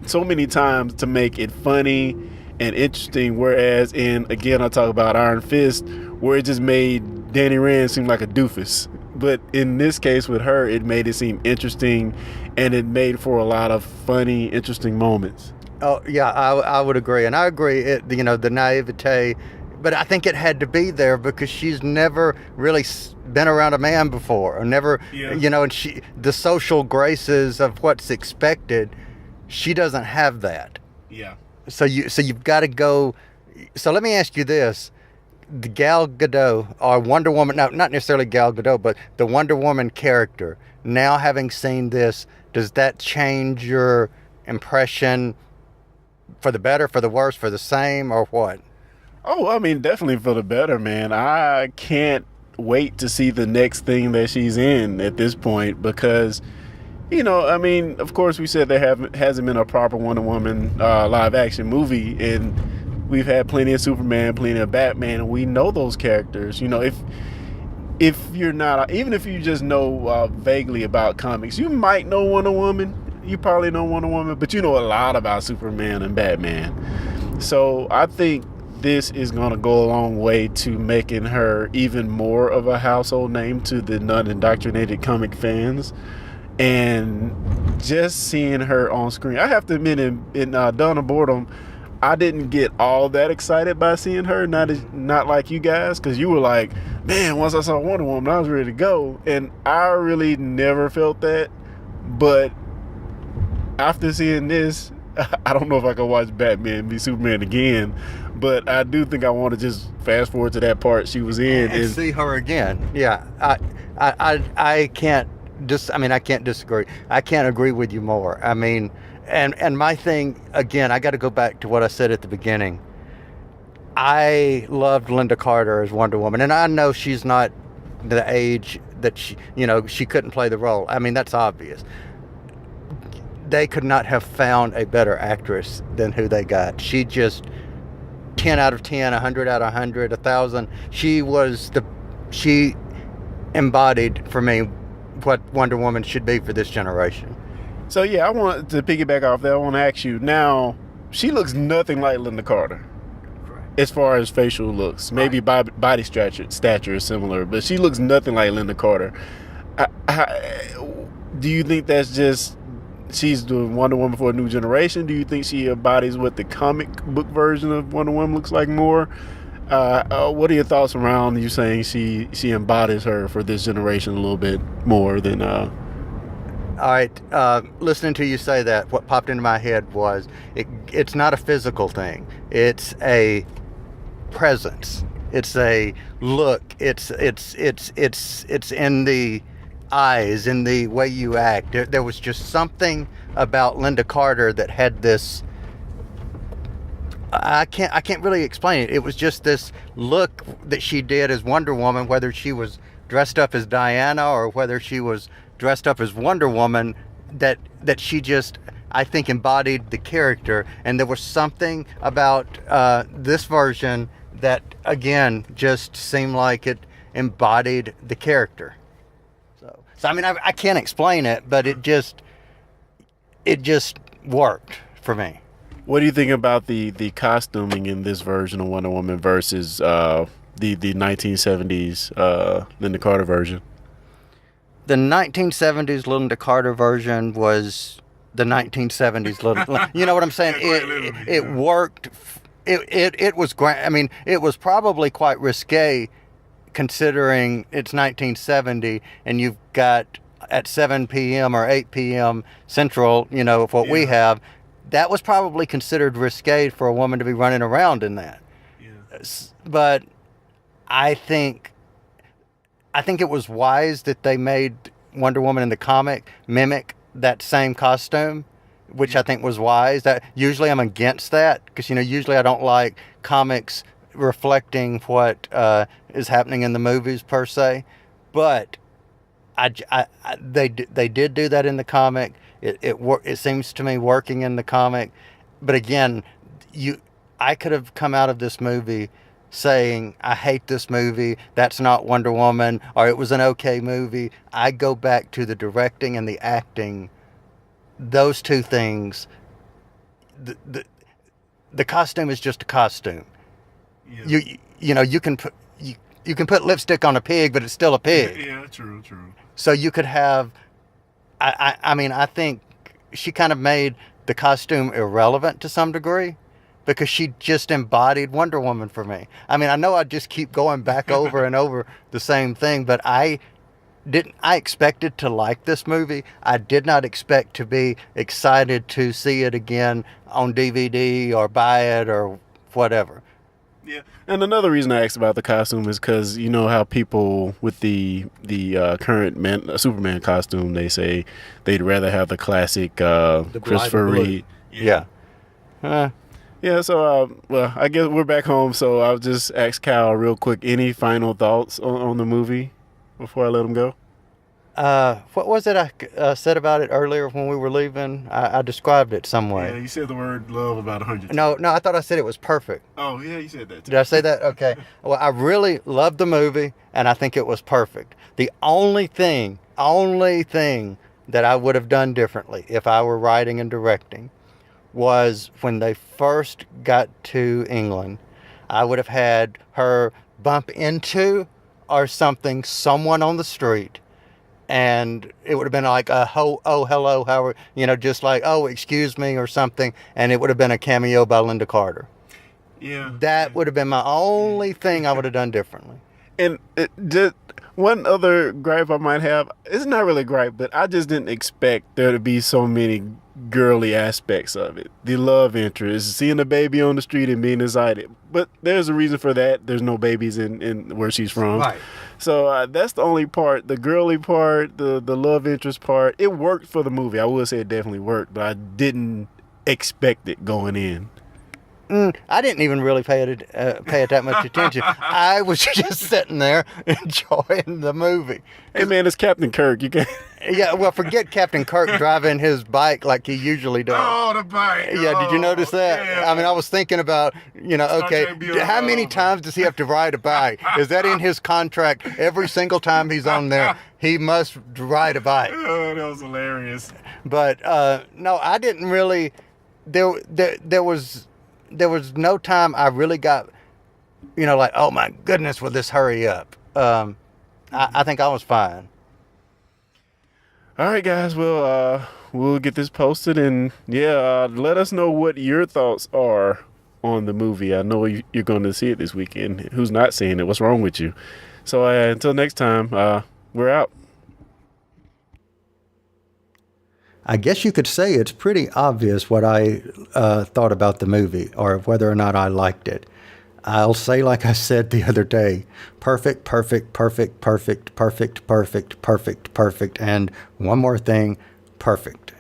so many times to make it funny and interesting. Whereas again, I talk about Iron Fist, where it just made Danny Rand seem like a doofus. But in this case with her, it made it seem interesting, and it made for a lot of funny, interesting moments. Oh yeah, I would agree, and I agree. The naivete but I think it had to be there because she's never really been around a man before, or never, you know, and the social graces of what's expected, she doesn't have that. Yeah. So you've got to go. So let me ask you this: the Gal Gadot or Wonder Woman, no, not necessarily Gal Gadot, but the Wonder Woman character. Now, having seen this, does that change your impression for the better, for the worse, for the same, or what? Oh, I mean, definitely for the better, man. I can't wait to see the next thing that she's in at this point because, you know, I mean, of course, we said there hasn't been a proper Wonder Woman live action movie, and we've had plenty of Superman, plenty of Batman, and we know those characters. You know, if you're not, even if you just know vaguely about comics, you might know Wonder Woman. You probably know Wonder Woman, but you know a lot about Superman and Batman. So I think this is going to go a long way to making her even more of a household name to the non-indoctrinated comic fans. And just seeing her on screen, I have to admit, in Dawn of Boredom, I didn't get all that excited by seeing her, not like you guys, because you were like, man, once I saw Wonder Woman, I was ready to go. And I really never felt that. But after seeing this, I don't know if I can watch Batman v Superman again, but I do think I want to just fast forward to that part she was in and see her again. Yeah, I can't I can't disagree. I can't agree with you more. I mean, and my thing again, I got to go back to what I said at the beginning. I loved Linda Carter as Wonder Woman, and I know she's not the age that she couldn't play the role. I mean, that's obvious. They could not have found a better actress than who they got. She just 10 out of 10, 100 out of 100, 1,000. She embodied for me what Wonder Woman should be for this generation. So yeah, I want to piggyback off that. I want to ask you now. She looks nothing like Linda Carter, as far as facial looks. Maybe body stature is similar, but she looks nothing like Linda Carter. Do you think that's just she's doing Wonder Woman for a new generation? Do you think she embodies what the comic book version of Wonder Woman looks like more? What are your thoughts around you saying she embodies her for this generation a little bit more than? All right, listening to you say that, what popped into my head was it's not a physical thing. It's a presence. It's a look. It's in the eyes, in the way you act. There was just something about Linda Carter that had this. I can't really explain it. It was just this look that she did as Wonder Woman, whether she was dressed up as Diana or whether she was dressed up as Wonder Woman, that she just, I think, embodied the character. And there was something about this version that, again, just seemed like it embodied the character. So I mean, I can't explain it, but it just worked for me. What do you think about the costuming in this version of Wonder Woman versus the 1970s Linda Carter version? The 1970s Linda Carter version was the 1970s Linda. You know what I'm saying? It worked. It was great. I mean, it was probably quite risque, considering it's 1970 and you've got at 7 p.m. or 8 p.m. Central, you know, of what we have, that was probably considered risque for a woman to be running around in that. Yeah. But I think it was wise that they made Wonder Woman in the comic mimic that same costume, which I think was wise. That usually I'm against that because, you know, usually I don't like comics reflecting what is happening in the movies per se, but they did do that in the comic. It seems to me working in the comic, but again, I could have come out of this movie saying I hate this movie, that's not Wonder Woman, or it was an okay movie. I go back to the directing and the acting. Those two things. The costume is just a costume. Yeah. You know, you can put lipstick on a pig, but it's still a pig. Yeah, true. So you could have, I mean, I think she kind of made the costume irrelevant to some degree, because she just embodied Wonder Woman for me. I mean, I know I just keep going back over and over the same thing, but I expected to like this movie. I did not expect to be excited to see it again on DVD or buy it or whatever. Yeah, and another reason I asked about the costume is because you know how people with the current Superman costume, they say they'd rather have the classic Christopher Reeve. Yeah. Yeah, so, well, I guess we're back home, so I'll just ask Kyle real quick, any final thoughts on the movie before I let him go? What was it I said about it earlier when we were leaving? I described it some way. Yeah, you said the word love about 100 times. No, I thought I said it was perfect. Oh, yeah, you said that too. Did I say that? Okay. Well, I really loved the movie, and I think it was perfect. The only thing that I would have done differently if I were writing and directing was when they first got to England, I would have had her bump into or something, someone on the street, and it would have been like oh, hello, how are, just like, oh, excuse me or something, and it would have been a cameo by Linda Carter. Yeah. That would have been my only thing I would have done differently. And just one other gripe I might have, it's not really a gripe, but I just didn't expect there to be so many girly aspects of it. The love interest, seeing a baby on the street and being excited. But there's a reason for that. There's no babies in where she's from. Right. So that's the only part, the girly part, the love interest part. It worked for the movie. I would say it definitely worked, but I didn't expect it going in. I didn't even really pay it that much attention. I was just sitting there enjoying the movie. Hey man, it's Captain Kirk. You can't. Yeah, well, forget Captain Kirk driving his bike like he usually does. Oh, the bike. Yeah, did you notice that? Yeah. I mean, I was thinking about, okay, how many times does he have to ride a bike? Is that in his contract? Every single time he's on there, he must ride a bike. Oh, that was hilarious. But no, I didn't really. There was no time I really got, like, oh my goodness, will this hurry up? I think I was fine. All right, guys. Well, we'll get this posted, and let us know what your thoughts are on the movie. I know you're going to see it this weekend. Who's not seeing it? What's wrong with you? So until next time, we're out. I guess you could say it's pretty obvious what I thought about the movie or whether or not I liked it. I'll say, like I said the other day, perfect, perfect, perfect, perfect, perfect, perfect, perfect, perfect, and one more thing, perfect.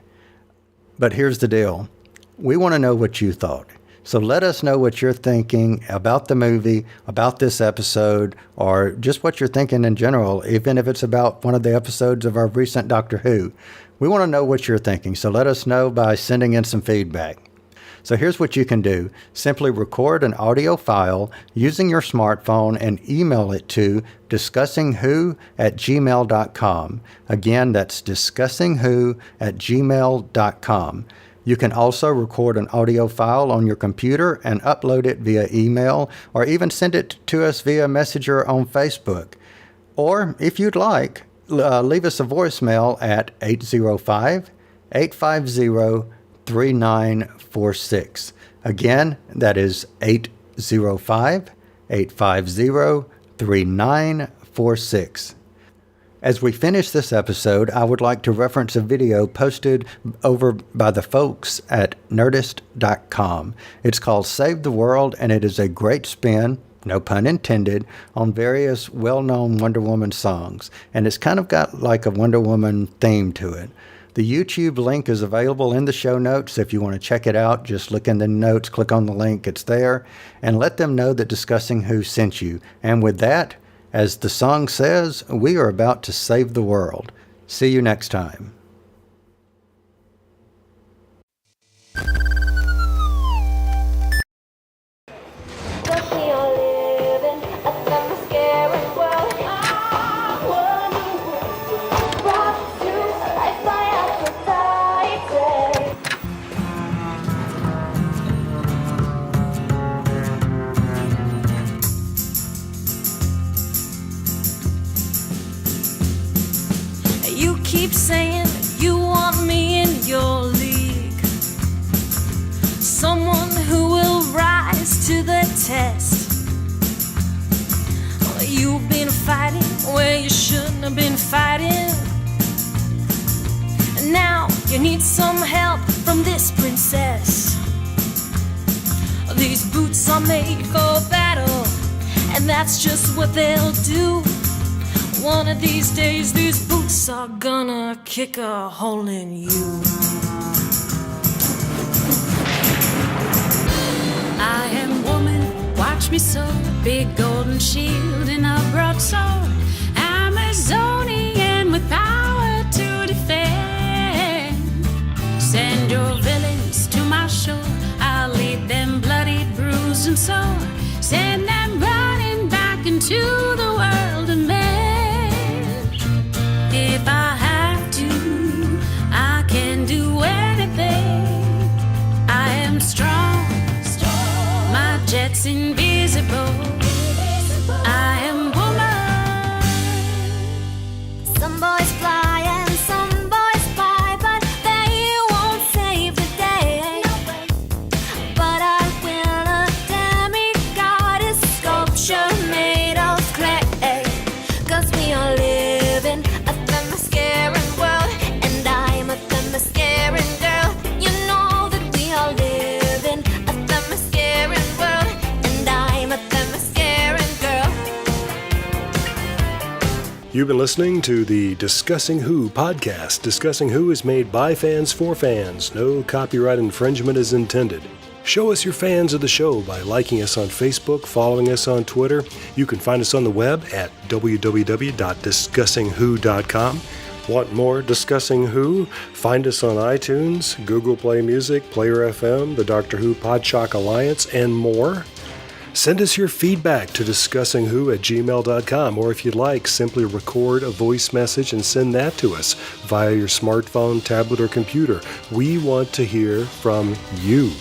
But here's the deal. We want to know what you thought. So let us know what you're thinking about the movie, about this episode, or just what you're thinking in general, even if it's about one of the episodes of our recent Doctor Who. We want to know what you're thinking, so let us know by sending in some feedback. So here's what you can do. Simply record an audio file using your smartphone and email it to discussingwho@gmail.com. Again, that's discussingwho@gmail.com. You can also record an audio file on your computer and upload it via email, or even send it to us via Messenger on Facebook. Or, if you'd like, leave us a voicemail at 805-850-3946. Again, that is 805-850-3946. As we finish this episode, I would like to reference a video posted over by the folks at Nerdist.com. It's called Save the World, and it is a great spin, no pun intended, on various well-known Wonder Woman songs. And it's kind of got like a Wonder Woman theme to it. The YouTube link is available in the show notes. If you want to check it out, just look in the notes, click on the link, it's there, and let them know that Discussing Who sent you. And with that, as the song says, we are about to save the world. See you next time. Keep saying where you shouldn't have been fighting. And now you need some help from this princess. These boots are made for battle, and that's just what they'll do. One of these days, these boots are gonna kick a hole in you. I am woman, watch me sew, big golden shield and a broadsword, Amazonian with power to defend. Send your villains to my shore, I'll lead them bloodied, bruised and sore. Send them running back into the world of men. If I have to, I can do anything. I am strong, my jet's invisible. I am woman. Some boys fly and some boys fly, but they won't save the day. But I will a demigod, a sculpture made of clay. 'Cause we are living a Themysciran world, and I'm a Themysciran girl. You know that we are living a Themysciran world, and I'm a Themysciran girl. You've been listening to the Discussing Who podcast. Discussing Who is made by fans for fans. No copyright infringement is intended. Show us you're fans of the show by liking us on Facebook, following us on Twitter. You can find us on the web at www.discussingwho.com. Want more Discussing Who? Find us on iTunes, Google Play Music, Player FM, the Doctor Who Podshock Alliance, and more. Send us your feedback to discussingwho@gmail.com, or if you'd like, simply record a voice message and send that to us via your smartphone, tablet, or computer. We want to hear from you.